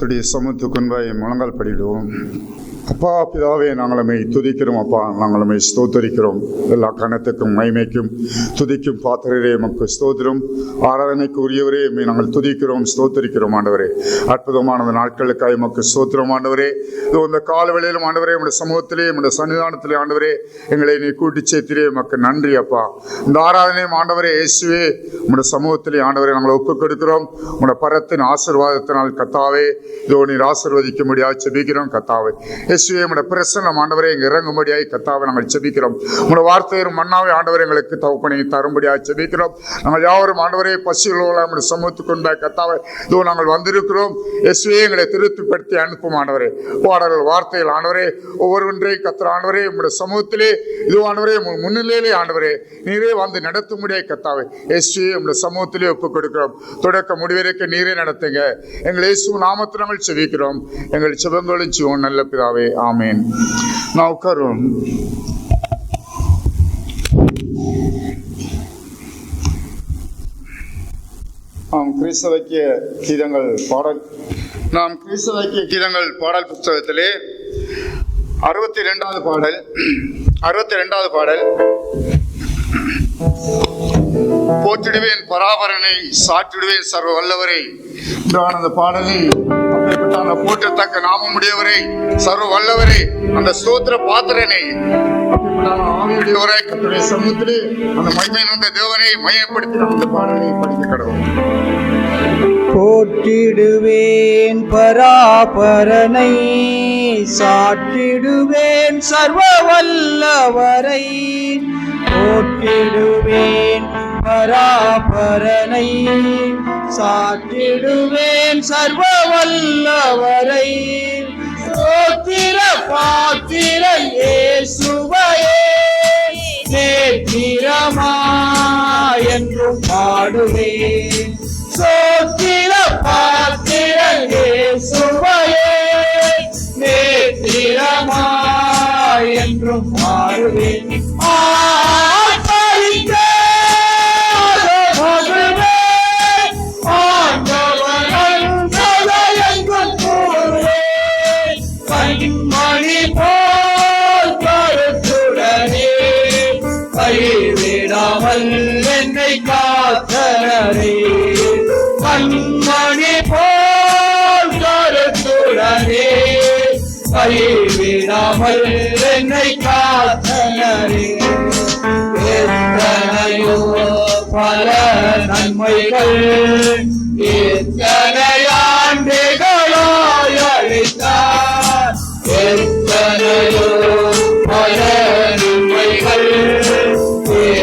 கர்த்தருடைய சமூகத்துக்கு முன்பாய் முழங்கால் படிடுவோம். அப்பா பிதாவே, நாங்களுமே துதிக்கிறோம். அப்பா, நாங்களுமே ஸ்தோத்தரிக்கிறோம். எல்லா கணத்துக்கும் மகிமைக்கும் துதிக்கும் பாத்திரரே மக்கு ஸ்தோத்திரம். ஆராதனைக்கு உரியவரே நாங்கள் துதிக்கிறோம், ஸ்தோத்தரிக்கிறோம். ஆண்டவரே, அற்புதமான நாட்களுக்காக மக்கு ஸ்தோத்திரம். ஆண்டவரே, இதோ இந்த காலவேளையிலும் ஆண்டவரே உடைய சமூகத்திலே உடைய சன்னிதானத்திலே ஆண்டவரே எங்களை நீ கூட்டி சேர்த்திலே மக்கு நன்றி. அப்பா, இந்த ஆராதனையும் ஆண்டவரே இயேசுவே உடைய சமூகத்திலே ஆண்டவரை நாங்கள் ஒப்புக் கொடுக்கிறோம். உடைய பரத்தின் ஆசீர்வாதத்தினால் கத்தாவே இதோ நீர் ஆசீர்வதிக்க முடியாது செபிக்கிறோம். கத்தாவே இயேசுவே உடைய பிரசன்னம் ஆண்டவரை எங்க இறங்கும்படியாய் கத்தாவை நாங்கள் செபிக்கிறோம். உடைய வார்த்தையும் மன்னாவை ஆண்டவரை எங்களுக்கு தகப்பனை தரும்படியாக செபிக்கிறோம். நாங்கள் யாவரும் ஆண்டவரே பசிகளோட நம்முடைய சமூகத்துக்கு கொண்ட கத்தாவை இதோ நாங்கள் வந்திருக்கிறோம். இயேசுவே எங்களை திருப்திப்படுத்தி அனுப்பும் ஆண்டவரே. பாடல்கள் வார்த்தைகள் ஆண்டவரே ஒவ்வொருவரை கத்திர ஆண்டவரே உடைய சமூகத்திலே இதோ ஆண்டவரே முன்னிலையிலே ஆண்டவரே நீரே வந்து நடத்தும்படியாய் கத்தாவை இயேசுவே உடைய சமூகத்திலே ஒப்புக் கொடுக்கிறோம். தொடக்க முடிவரைக்க நீரே நடத்துங்க. எங்கள் இயேசு நாமத்தில் நாங்கள் செபிக்கிறோம். எங்கள் செபங்களும் சிவம் நல்ல பிதாவே, ஆமேன். நான் உட்காருவோம். கிறிஸ்தவக்கிய கீதங்கள் பாடல் நாம் கிறிஸ்தவக்கிய கீதங்கள் பாடல் புத்தகத்திலே 62வது பாடல் போற்றிடுவேன் பராபரனை, சாற்றிடுவேன் சர்வ வல்லவரை. அந்த பாடலை அப்படிப்பட்ட போற்றத்தக்க நாமமுடையவரை, சர்வ வல்லவரை, அந்த ஸ்தோத்திர பாத்திரனை, ஆவியுடையவரை கர்த்தருடைய சமூகத்திலே அந்த மகிமை நந்த தேவனை மையப்படுத்தி அந்த பாடலை படிக்க கடவுள். போற்றிடுவேன் பராபரனை, சாற்றிடுவேன் சர்வ வல்லவரை. போற்றிடுவேன் பராபரனை, சாற்றிடுவேன் சர்வ வல்லவரை. ஸ்தோத்திர பாத்திரன் இயேசுவையே, நேத்திரமாய் என்றும் பாடுவேன். ஸ்தோத்திர பாத்திரன் இயேசுவையே, நேத்திரமாய் என்றும் பாடுவேன். கண்மணி போல் கருத்துடனே கைவிடாமல் என்னை காத்தனரே. கண்மணி போல் கருத்துடனே கைவிடாமல் என்னை காத்தனரே. எத்தனையோ பல நன்மைகள் எத்தனை ஆண்டுகளாய் அளித்தார். எத்தனையோ பல நன்மைகள்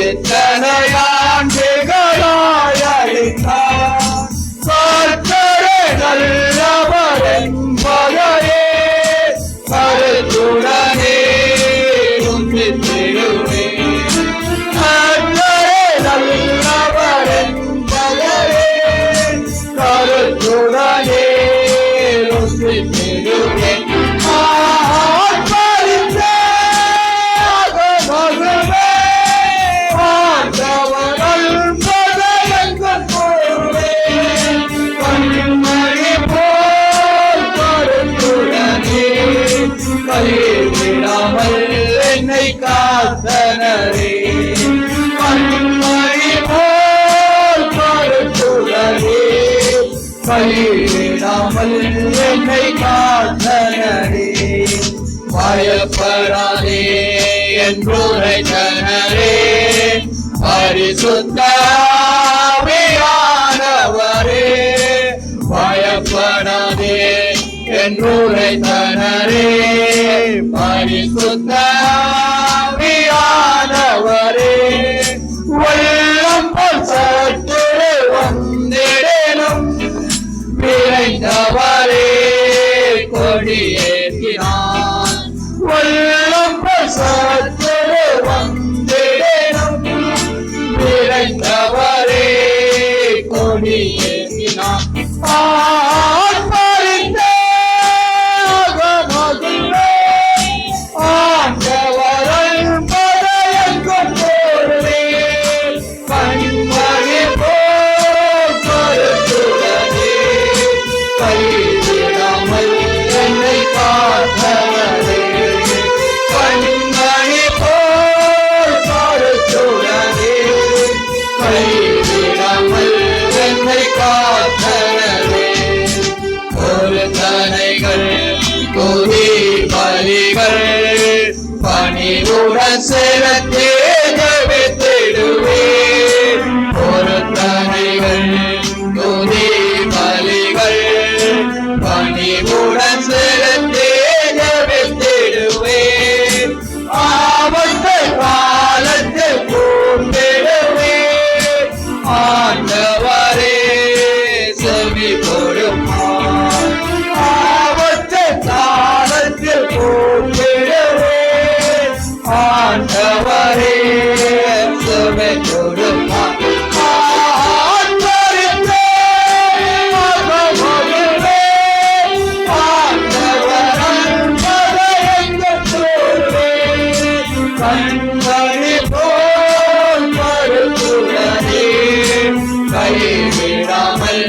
எத்தனை ஆண்டுகளாய் அளித்தார். கர்த்தரே நல்லவர் என்பதையே கருத்துடனே உந்தித்திடுவேன். கர்த்தரே நல்லவர் என்பதையே கருத்துடனே உந்தித்திடுவேன். என்னை காத்தனரே. கண்மணி போல் கருத்துடனே கைவிடாமல் என்னை காத்தனரே. பயப்படாதே என்றுரைத்தனரே, பரிசுத்த ஆவியானவரே. பயப்படாதே என்றுரைத்தனரே, பரிசுத்த ஆவியானவரே. உள்ளம் போல் சற்று வந்திடனும் விரைந்தவரே கொடியேற்றினான். உள்ளம் போல் சற்று வந்திடனும் விரைந்தவரே கொடியேற்றினான். ஆண்டவரை பணிவுடன் செலுத்தி ஜெபித்திடுவேன். பொருத்தனைகள் துதி பலிகள் பணிவுடன் செலுத்தி ஜெபித்திடுவேன். ஆபத்து காலத்தில் கூப்பிடுவேன். ஆண்டவரே செவி கொடுப்பார். ஆபத்து காலத்தில் கூப்பிடுவேன். ஆண்டவரே செவி கொடுப்பார். கண்மணி போல் மருத்துவனே கைவிடாமல்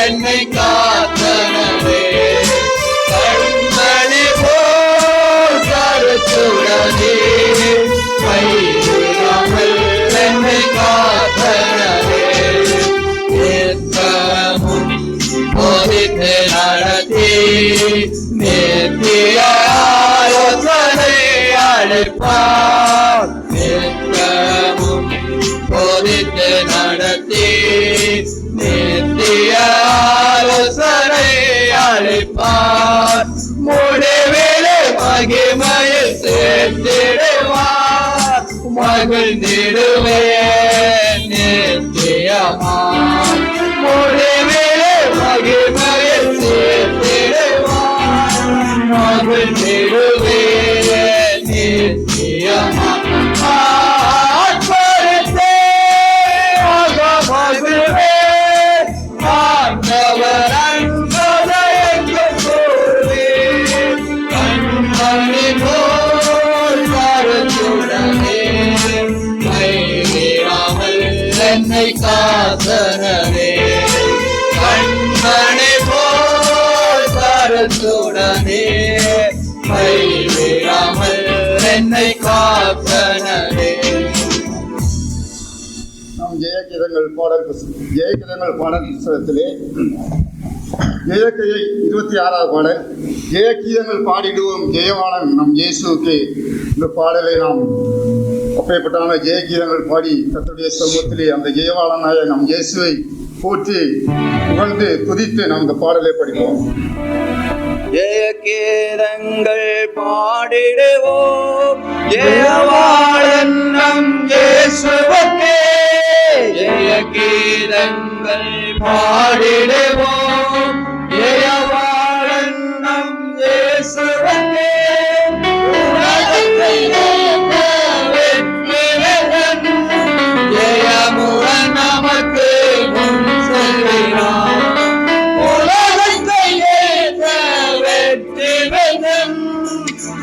என்னை காத்தனவே. கண்மணி போல் மருத்துவனே கைவிடாமல் என்னை காத்தனவே. நித்தமும் போதித்து நடத்தி நித்திய ஆலோசனை அழைப்பார். நித்தமும் போதித்து நடத்தி நித்திய ஆலோசனை அழைப்பார். முடிவிலே மகிமையில் சேர்த்திடுவார். மகிழ்ந்திடுவேன் நித்தியமாய். முடிவிலே மகிமையில் சேர்த்திடுவார். மகிழ்ந்திடுவேன் நித்தியமாய். ஆண்டவர் அன்பதை எங்கும் கூறுவேன். கண்மணி போல் மருத்துவனே கைவிடாமல் என்னை காத்தனவே. கண்மணி போல் மருத்துவனே கைவிடாமல் என்னை காத்தனவே. நாம் ஜெயகீதங்கள் பாடல் புத்தகத்திலே ஜெயக்கையை 26வது பாடல் ஜெயகீதங்கள் பாடிடுவோம் ஜெயவாளன் நம் இயேசுவுக்கு. இந்த பாடலை நாம் அப்பேற்பட்டான ஜெயகீதங்கள் பாடி கர்த்தருடைய சமூகத்திலே அந்த ஜெயவாளனாய நம் இயேசுவை போற்றி புகழ்ந்து துதித்து நாம் இந்த பாடலை படிப்போம். ஜெயகீதங்கள் பாடிடுவோம் ஜெயவாளன் நம் இயேசுவுக்கே. ஜெயகீதங்கள் பாடிடுவோம் ஜெயவாளன் நம் இயேசுவுக்கே. உலகத்தை ஜெயித்த வெற்றிவேந்தன் ஜெயமுடன் நமக்கு முன் செல்கிறான். உலகத்தை ஜெயித்த வெற்றிவேந்தன்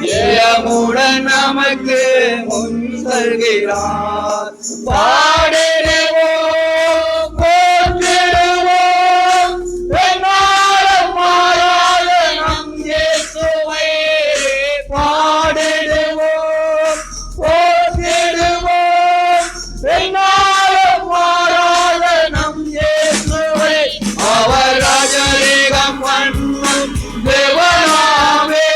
ஜெயமுடன் நமக்கு முன் செல்கிறார். பாடிடுவோம் போற்றிடுவோம் எந்நாளும் மாறாத நம் இயேசுவை. பாடிடுவோம் போற்றிடுவோம் எந்நாளும் மாறாத நம் இயேசுவை. அவர் ராஜரீகம் பண்ணும் தேவனாமே.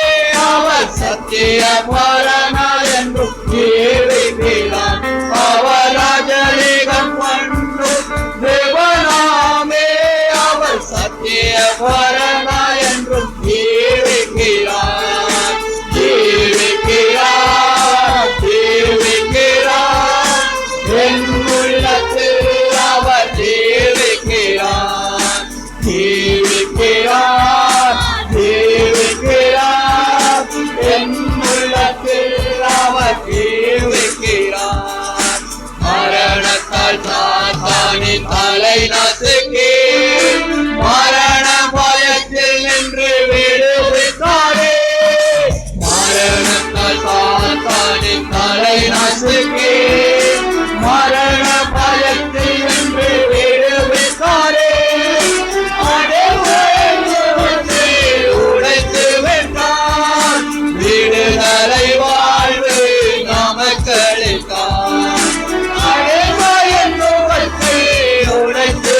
அவர் சத்திய பரனா என்றும் ஜீவிக்கிறார். அவர் ராஜரீகம் பண்ணும் தேவனாமே. அவர் சத்திய பரனா என்றும் ஜீவிக்கிறார். ஜீவிக்கிறார் ஜீவிக்கிறார் என் உள்ளத்தில் அவர் ஜீவிக்கிறார். ஜீவிக்கிறார் ஜீவிக்கிறார் என் உள்ளத்தில் அவர் ஜீவிக்கிறார். மரணத்தால் சாத்தானின் தலை நசுக்கி மரண பயத்தில் நின்று விடுவித்தாரே. மரணத்தால் சாத்தானின் தலை நசுக்கி மரண பயத்தில் நின்று விடுவித்தாரே. உடைத்து விட்டார். விடுதலை வாழ்வு நமக்களித்தார். உடைத்து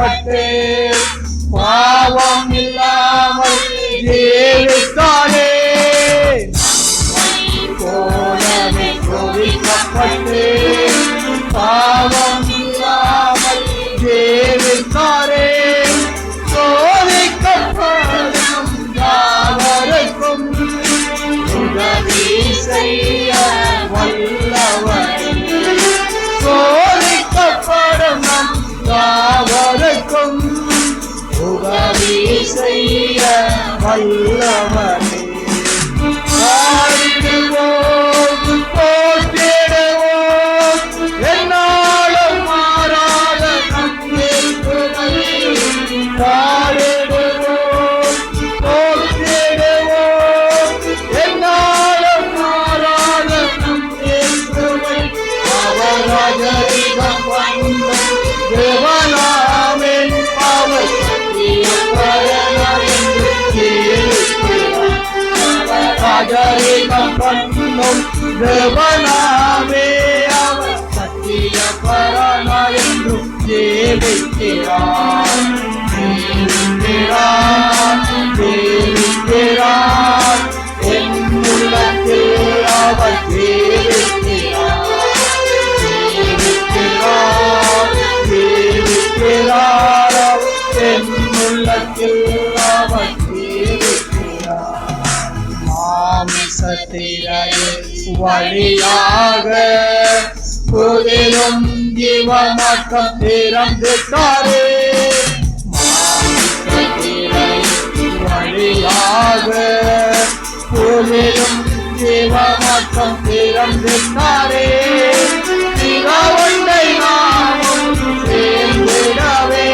பூஜிக்கப்பட்டு பாவம் இல்லாமல் ஜீவித்தாரே. போலவே பூஜிக்கப்பட்டு பாவம் இல்லாமல் ஜீவித்தாரே. சோதிக்கப்படும் யாவருக்கும் உதவி செய்ய வல்லவரே. சோதிக்கப்படும் நம் யாவருக்கும் உதவி செய்ய வல்லவரே. பாடிடுவோம் போற்றிடுவோம் என்னாலும் மாறாத நம் இயேசுவை. பாடிடுவோம் போற்றிடுவோம் என்னாலும் மாறாத நம் இயேசுவை. அவர் ராஜரீகம் வந்த தேவனாமே, அவர் ராஜரீகம் பண்ணும் தேவனாமே, அவர் சத்திய பரனா என்றும் ஜீவிக்கிறார். ஜீவிக்கிறார் என் உள்ளத்தில் அவர் ஜீவிக்கிறார். ஜீவிக்கிறார் என் உள்ளத்தில் அவர் ஜீவிக்கிறார். மாமிசத்திரையே வழியாக புதிலும் ஜீவமாக்கம் திறந்துட்டாரே. மாமிசத்திரையே வழியாக புதிலும் ஜீவமாக்கம் திறந்துட்டாரே. திராவண்டை நாமும் சேர்ந்திடவே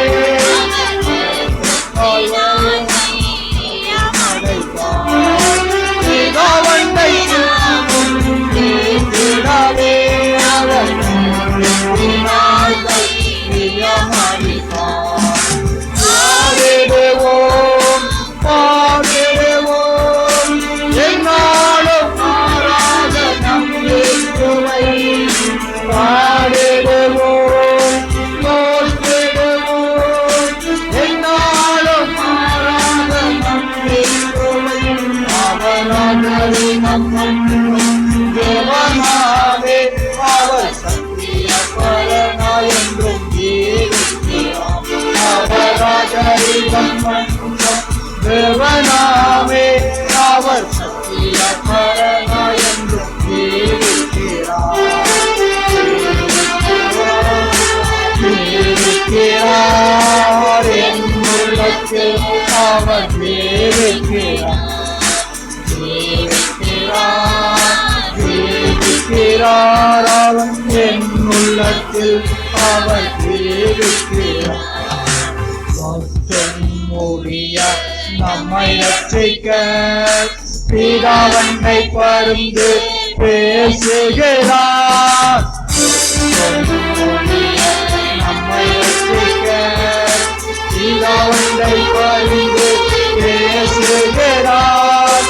என்னாலும் மாறாத நம் இயேசுவை. பாடிடுவோம் போற்றிடுவோம் என்னாலும் மாறாத நம் இயேசுவை. அவராஜரீகம் பண்ணும் தேவனாமே, அவர் சத்திய பரனா என்றும் ஜீவிக்கிறார். அவராஜரீகம் பண்ணும் தேவனாமே, அவர் சத்திய பரனா என்றும் ஜீவிக்கிறார். ஜீவிக்கிறார் என் உள்ளத்தில் அவர் ஜீவிக்கிறார். ஜீவிக்கிறார் அவன் என் உள்ளத்தில் அவர் ஜீவிக்கிறார். முடிய நம்மை ரட்சிக்க பிதாவண்டை பருந்து பேசுகிறார். நம்மை ரட்சிக்க பிதாவண்டை பருந்து பேசுகிறார்.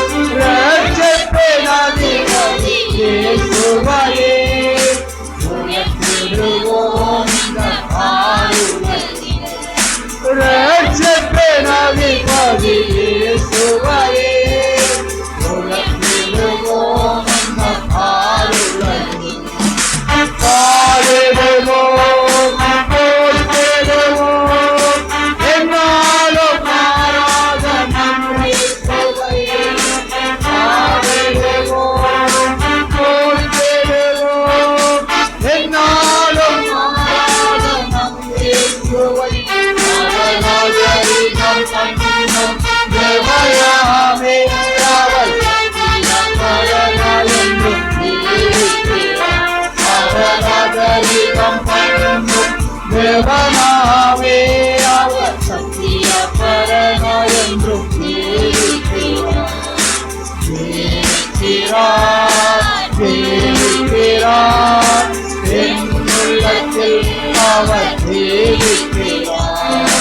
இயேசுவையே உயர்த்திடுவோம் இந்த ஆளுநர். ரட்சகன் அதிபதி இயேசுவையே உயர்த்திடுவோம் இந்த ஆளுநர். பாடிடுவோம் போற்றிடுவோம் என்னாலும் மாறாத நம் இயேசுவையே. தேவனாவே அவர் சத்திய பரனா என்றும் ஜீவிக்கிறார். ஜீவிக்கிறார் என் உள்ளத்தில் அவர் ஜீவிக்கிறார்.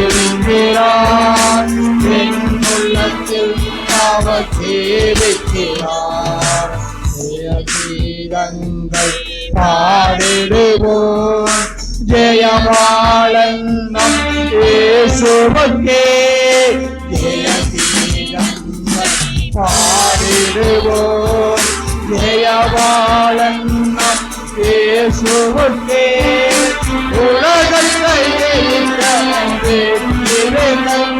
ஜீவிக்கிறார் என் உள்ளத்தில் அவர் ஜீவிக்கிறார். கீதங்கள் பாடிடுவோம் ஜெயபாலன் நம் இயேசுவுக்கே ஜெயகீதம் பாடிடுவோம். ஜெயபாலன் நம் இயேசுவுக்கே உலகத்தை ஜெயித்த வெற்றிவேந்தன்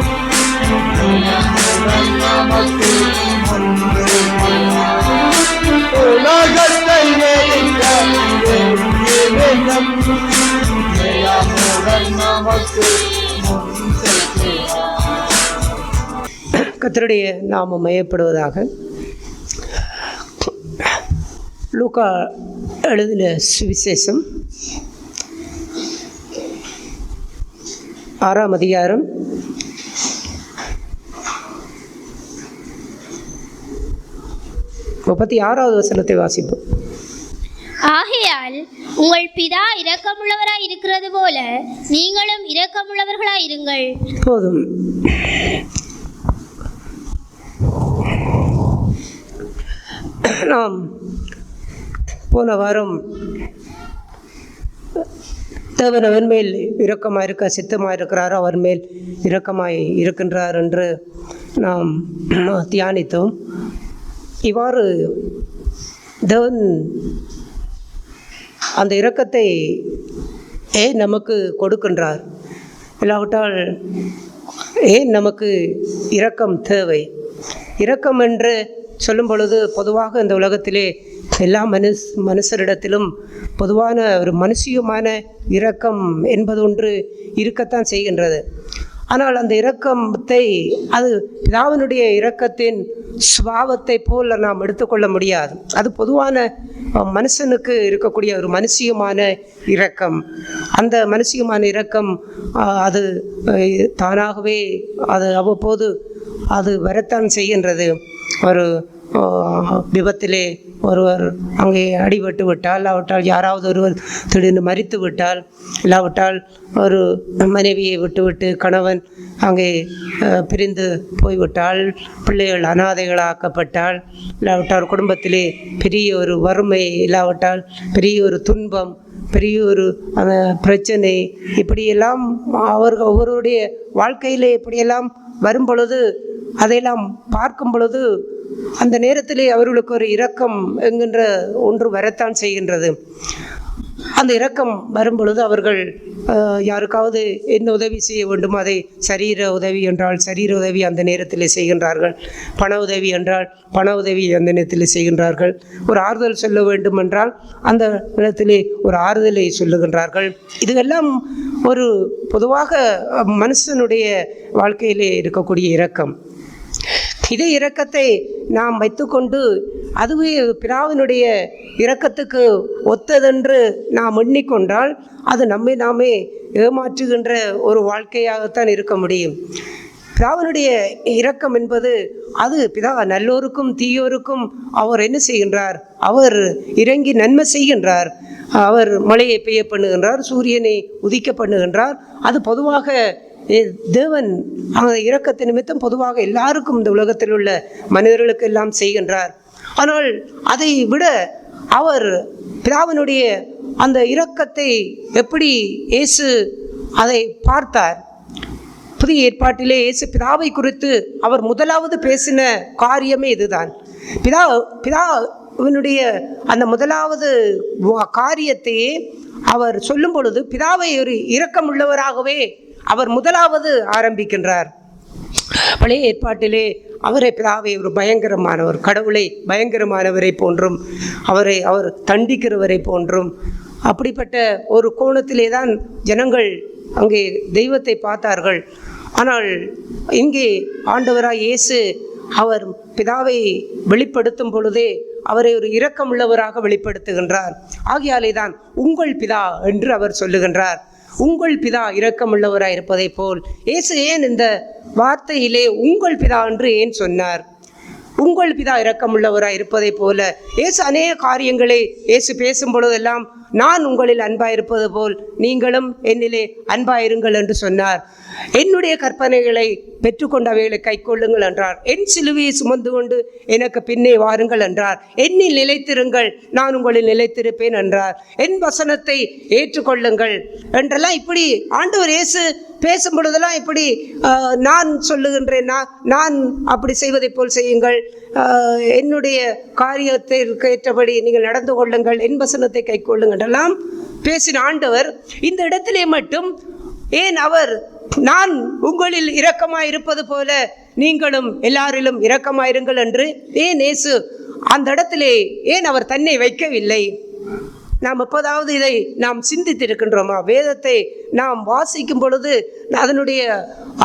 நமக்கு ஒன்று உலகத்தை ஜெயித்த வெற்றிவேந்தன் ஜெயமுடன் நமக்கு முன் செல்கிறார். கர்த்தருடைய நாமம் மயப்படுவதாக. லூக்கா எழுதின சுவிசேஷம் 6ஆம் அதிகாரம் 36வது வசனத்தை வாசிப்போம். ஆகையால் உங்கள் பிதா இரக்கமுள்ளவராய் இருக்கிறது போல நீங்களும் இரக்கமுள்ளவர்களாய் இருங்கள். போதும். நாம் போன வாரம் தேவன் அவன் மேல் இரக்கமாக இருக்க சித்தமாக இருக்கிறாரோ அவர் மேல் இரக்கமாய் இருக்கின்றார் என்று நாம் தியானித்தோம். இவ்வாறு தேவன் அந்த இரக்கத்தை ஏன் நமக்கு கொடுக்கின்றார், இல்லாவிட்டால் ஏன் நமக்கு இரக்கம் தேவை? இரக்கம் என்று சொல்லும் பொழுது பொதுவாக இந்த உலகத்திலே எல்லா மனுஷரிடத்திலும் பொதுவான ஒரு மனுஷியமான இரக்கம் என்பது ஒன்று இருக்கத்தான் செய்கின்றது. ஆனால் அந்த இரக்கத்தை அது பிதாவினுடைய இரக்கத்தின் சுபாவத்தை போல் நாம் எடுத்துக்கொள்ள முடியாது. அது பொதுவான மனுஷனுக்கு இருக்கக்கூடிய ஒரு மனுஷியமான இரக்கம். அந்த மனுஷியமான இரக்கம் அது தானாகவே அது அவ்வப்போது அது வரத்தான் செய்கின்றது. ஒரு விபத்திலே ஒருவர் அங்கே அடிபட்டு விட்டால், இல்லாவிட்டால் யாராவது ஒருவர் திடீர்னு மரித்து விட்டால், இல்லாவிட்டால் ஒரு மனைவியை விட்டுவிட்டு கணவன் அங்கே பிரிந்து போய்விட்டால், பிள்ளைகள் அனாதைகளாக்கப்பட்டால், இல்லாவிட்டால் குடும்பத்திலே பெரிய ஒரு வறுமை, இல்லாவிட்டால் பெரிய ஒரு துன்பம், பெரிய ஒரு பிரச்சனை, இப்படியெல்லாம் அவர்கள் ஒவ்வொருடைய வாழ்க்கையிலே இப்படியெல்லாம் வரும் பொழுது அதையெல்லாம் பார்க்கும் பொழுது அந்த நேரத்திலே அவர்களுக்கு ஒரு இரக்கம் என்கின்ற ஒன்று வரத்தான் செய்கின்றது. அந்த இரக்கம் வரும் பொழுது அவர்கள் யாருக்காவது என்ன உதவி செய்ய வேண்டும், அதை சரீர உதவி என்றால் சரீர உதவி அந்த நேரத்தில் செய்கின்றார்கள், பண உதவி என்றால் பண உதவி அந்த நேரத்தில் செய்கின்றார்கள், ஒரு ஆறுதல் சொல்ல வேண்டும் என்றால் அந்த நேரத்திலே ஒரு ஆறுதலை சொல்லுகின்றார்கள். இதுவெல்லாம் ஒரு பொதுவாக மனுஷனுடைய வாழ்க்கையிலே இருக்கக்கூடிய இரக்கம். இதே இரக்கத்தை நாம் வைத்துக்கொண்டு அதுவே பிதாவினுடைய இரக்கத்துக்கு ஒத்ததென்று நாம் எண்ணிக்கொண்டால் அது நம்மை நாமே ஏமாற்றுகின்ற ஒரு வாழ்க்கையாகத்தான் இருக்க முடியும். பிதாவினுடைய இரக்கம் என்பது அது பிதா நல்லோருக்கும் தீயோருக்கும் அவர் என்ன செய்கின்றார், அவர் இறங்கி நன்மை செய்கின்றார். அவர் மழையை பெய்ய பண்ணுகின்றார், சூரியனை உதிக்க பண்ணுகின்றார். அது பொதுவாக தேவன் அந்த இரக்கத்தின் நிமித்தம் பொதுவாக எல்லாருக்கும் இந்த உலகத்தில் உள்ள மனிதர்களுக்கு எல்லாம் செய்கின்றார். ஆனால் அதை விட அவர் பிதாவினுடைய அந்த இரக்கத்தை எப்படி இயேசு அதை பார்த்தார்? புதிய ஏற்பாட்டிலே இயேசு பிதாவை குறித்து அவர் முதலாவது பேசின காரியமே இதுதான். பிதாவினுடைய அந்த முதலாவது காரியத்தையே அவர் சொல்லும் பொழுது பிதாவை ஒரு இரக்கமுள்ளவராகவே அவர் முதலாவது ஆரம்பிக்கின்றார். பழைய ஏற்பாட்டிலே அவரை பிதாவை ஒரு பயங்கரமானவர், கடவுளை பயங்கரமானவரை போன்றும் அவர் தண்டிக்கிறவரை போன்றும் அப்படிப்பட்ட ஒரு கோணத்திலே தான் ஜனங்கள் அங்கே தெய்வத்தை பார்த்தார்கள். ஆனால் இங்கே ஆண்டவராய் இயேசு அவர் பிதாவை வெளிப்படுத்தும் பொழுதே அவரை ஒரு இரக்கமுள்ளவராக வெளிப்படுத்துகின்றார். ஆகையாலே தான் உங்கள் பிதா என்று அவர் சொல்லுகின்றார். உங்கள் பிதா இரக்கமுள்ளவராய் இருப்பதை போல் இயேசு ஏன் இந்த வார்த்தையிலே உங்கள் பிதா என்று ஏன் சொன்னார்? உங்கள் பிதா இரக்கமுள்ளவராய் இருப்பதை போல இயேசு அநேக காரியங்களை இயேசு பேசும் பொழுதெல்லாம் நான் உங்களில் அன்பாயிருப்பது போல் நீங்களும் என்னிலே அன்பாயிருங்கள் என்று சொன்னார். என்னுடைய கற்பனைகளை பெற்றுக்கொண்டவைகளை கைக்கொள்ளுங்கள் என்றார். என் சிலுவையை சுமந்து கொண்டு எனக்கு பின்னே வாருங்கள் என்றார். என்னில் நிலைத்திருங்கள், நான் உங்களில் நிலைத்திருப்பேன் என்றார். என் வசனத்தை ஏற்றுக்கொள்ளுங்கள் என்றெல்லாம் இப்படி ஆண்டவர் இயேசு பேசும் பொழுதெல்லாம் இப்படி நான் சொல்லுகின்றேன், நான் அப்படி செய்வதை போல் செய்யுங்கள், என்னுடைய காரியத்திற்கு ஏற்றபடி நீங்கள் நடந்து கொள்ளுங்கள், என் வசனத்தை கைக்கொள்ளுங்கள் என்றெல்லாம் பேசின ஆண்டவர் இந்த இடத்திலே மட்டும் ஏன் அவர் நான் உங்களில் இரக்கமாய் இருப்பது போல நீங்களும் எல்லாரிலும் இரக்கமாயிருங்கள் என்று ஏன் இயேசு அந்த இடத்திலே ஏன் அவர் தன்னை வைக்கவில்லை? நாம் எப்போதாவது இதை நாம் சிந்தித்திருக்கின்றோமா? வேதத்தை நாம் வாசிக்கும் பொழுது அதனுடைய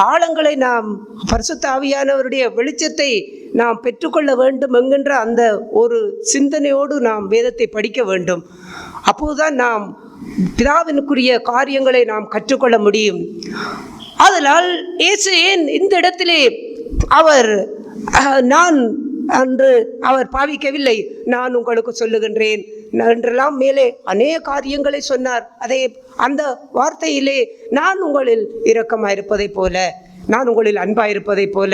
ஆழங்களை நாம் பரிசுத்த ஆவியானவருடைய வெளிச்சத்தை நாம் பெற்றுக்கொள்ள வேண்டும் என்கின்ற அந்த ஒரு சிந்தனையோடு நாம் வேதத்தை படிக்க வேண்டும். அப்போதுதான் நாம் பிதாவினுக்குரிய காரியங்களை நாம் கற்றுக்கொள்ள முடியும். அதனால் இயேசு ஏன் இந்த இடத்திலே அவர் நான் அன்று அவர் பாவிக்கவில்லை, நான் உங்களுக்கு சொல்லுகின்றேன் என்றெல்லாம் மேலே அநேக காரியங்களை சொன்னார். அதே அந்த வார்த்தையிலே நான் உங்களில் இரக்கமாயிருப்பதை போல, நான் உங்களில் அன்பாயிருப்பதை போல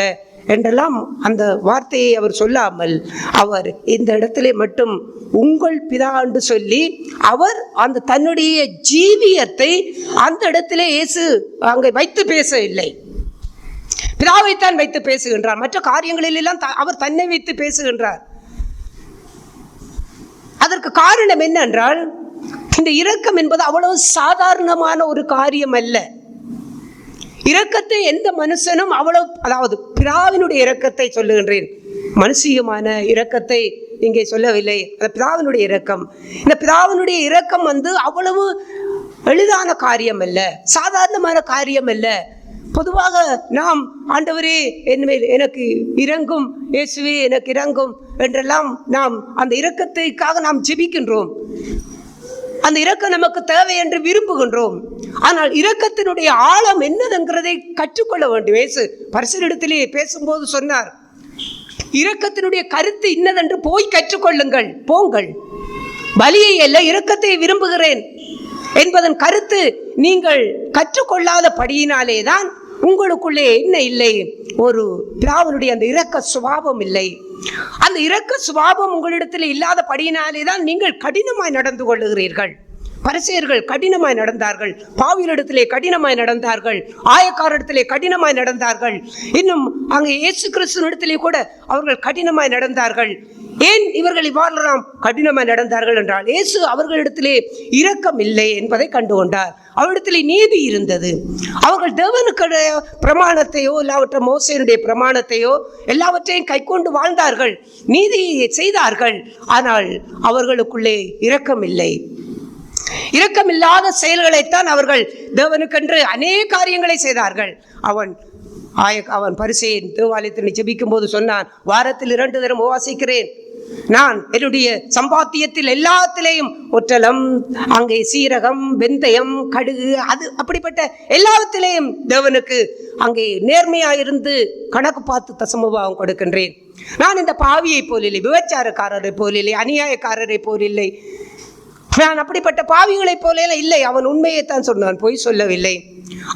என்றெல்லாம் அந்த வார்த்தையை அவர் சொல்லாமல் அவர் இந்த இடத்திலே மட்டும் உங்கள் பிதா என்று சொல்லி அவர் அந்த தன்னுடைய ஜீவியத்தை அந்த இடத்திலே இயேசு அங்கே வைத்து பேசவில்லை. பிதாவைத்தான் வைத்து பேசுகின்றார். மற்ற காரியங்களிலெல்லாம் அவர் தன்னை வைத்து பேசுகின்றார். அதற்கு காரணம் என்னென்றால் இந்த இரக்கம் என்பது அவ்வளவு சாதாரணமான ஒரு காரியம் அல்ல. இரக்கத்தை எந்த மனுஷனும் அவ்வளவு, அதாவது பிதாவினுடைய இரக்கத்தை சொல்லுகின்றேன், மனுஷியமான இரக்கத்தை இங்கே சொல்லவில்லை. அந்த பிதாவினுடைய இரக்கம், இந்த பிதாவினுடைய இரக்கம் அவ்வளவு எளிதான காரியம் அல்ல, சாதாரணமான காரியம் அல்ல. பொதுவாக நாம் ஆண்டவரே என்மேல் எனக்கு இரங்கும், இயேசுவே எனக்கு இரங்கும் என்றெல்லாம் நாம் அந்த இரக்கத்திற்காக நாம் ஜெபிக்கின்றோம். அந்த இரக்கம் நமக்கு தேவை என்று விரும்புகின்றோம். ஆனால் இரக்கத்தினுடைய ஆழம் என்னதுங்கிறதை கற்றுக்கொள்ள வேண்டும். இயேசு பரிசேயரிடத்திலே பேசும்போது சொன்னார், இரக்கத்தினுடைய கருத்து இன்னதென்று போய் கற்றுக்கொள்ளுங்கள், போங்கள், பலியை அல்ல இரக்கத்தை விரும்புகிறேன் என்பதன் கருத்து நீங்கள் கற்றுக்கொள்ளாத படியினாலே தான் உங்களுக்குள்ளே என்ன இல்லை, ஒரு பிதாவினுடைய அந்த இரக்க சுபாவம் இல்லை. அந்த இரக்க சுபாவம் உங்களிடத்தில் இல்லாத படியினாலே தான் நீங்கள் கடினமாய் நடந்து கொள்ளுகிறீர்கள். பரிசேயர்கள் கடினமாய் நடந்தார்கள், பாவியரிடத்திலே கடினமாய் நடந்தார்கள், ஆயக்காரரிடத்திலே கடினமாய் நடந்தார்கள், இன்னும் அங்கே இயேசு கிறிஸ்துவினிடத்திலே கூட அவர்கள் கடினமாய் நடந்தார்கள். ஏன் இவர்கள் இவ்வாறெல்லாம் கடினமாய் நடந்தார்கள் என்றால் இயேசு அவர்களிடத்திலே இரக்கம் இல்லை என்பதை கண்டுகொண்டார். அவரிடத்திலே நீதி இருந்தது. அவர்கள் தேவனுடைய பிரமாணத்தையோ இல்லாவற்ற மோசேயுடைய பிரமாணத்தையோ எல்லாவற்றையும் கைக்கொண்டு வாழ்ந்தார்கள், நீதியை செய்தார்கள். ஆனால் அவர்களுக்குள்ளே இரக்கம் இல்லை. இரக்கமில்லாத செயல்களைத்தான் அவர்கள் தேவனுக்கென்று அநேக காரியங்களை செய்தார்கள். அவன் பரிசேயன் தேவாலயத்தில் ஜெபிக்கும் போது சொன்னான், வாரத்தில் 2 தரம் உபவாசிக்கிறேன், நான் என்னுடைய சம்பாத்தியத்தில் எல்லாத்திலேயும் ஒற்றலம், அங்கே சீரகம், வெந்தயம், கடுகு, அது அப்படிப்பட்ட எல்லாத்திலேயும் தேவனுக்கு அங்கே நேர்மையாயிருந்து கணக்கு பார்த்து தசமபாவம் கொடுக்கின்றேன். நான் இந்த பாவியை போலில்லை, விபச்சாரக்காரரை போலில்லை, அநியாயக்காரரை போலில்லை, நான் அப்படிப்பட்ட பாவிகளை போல இல்லை. அவன் உண்மையைத்தான் சொன்னான், பொய் சொல்லவில்லை.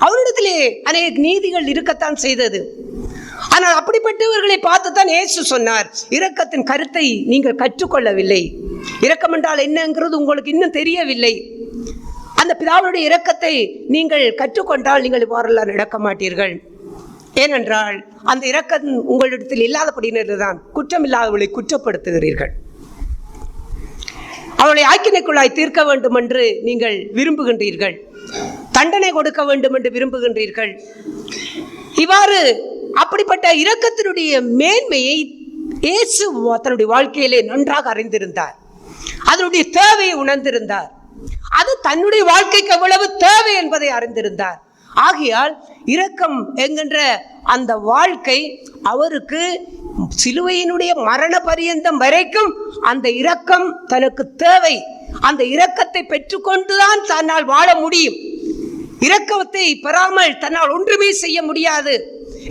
அவனிடத்திலே அநேக நீதிகள் இருக்கத்தான் செய்தது. ஆனால் அப்படிப்பட்டவர்களை பார்த்துத்தான் இயேசு சொன்னார், இரக்கத்தின் கருத்தை நீங்கள் கற்றுக்கொள்ளவில்லை, இரக்கம் என்றால் என்னங்கிறது உங்களுக்கு இன்னும் தெரியவில்லை. அந்த பிதாவுடைய இரக்கத்தை நீங்கள் கற்றுக்கொண்டால் நீங்கள் இவ்வாறெல்லாம் நடக்க மாட்டீர்கள். ஏனென்றால் அந்த இரக்கம் உங்களிடத்தில் இல்லாதபடியினர்தான் குற்றமில்லாதவர்களை குற்றப்படுத்துகிறீர்கள். அவளை ஆக்கினைக்குள்ளாய் தீர்க்க வேண்டும் என்று நீங்கள் விரும்புகின்றீர்கள், தண்டனை கொடுக்க வேண்டும் என்று விரும்புகின்றீர்கள். இவ்வாறு அப்படிப்பட்ட இரக்கத்தினுடைய மேன்மையை இயேசு தன்னுடைய வாழ்க்கையிலே நன்றாக அறிந்திருந்தார். அதனுடைய தேவையை உணர்ந்திருந்தார். அது தன்னுடைய வாழ்க்கைக்கு எவ்வளவு தேவை என்பதை அறிந்திருந்தார். ஆகையால் இரக்கம் என்கின்ற அந்த வாழ்க்கை அவருக்கு சிலுவையினுடைய மரண பரியந்தம் வரைக்கும் அந்த இரக்கம் தனக்கு தேவை. அந்த இரக்கத்தை பெற்றுக்கொண்டுதான் தன்னால் வாழ முடியும். இரக்கத்தை பெறாமல் தன்னால் ஒன்றுமே செய்ய முடியாது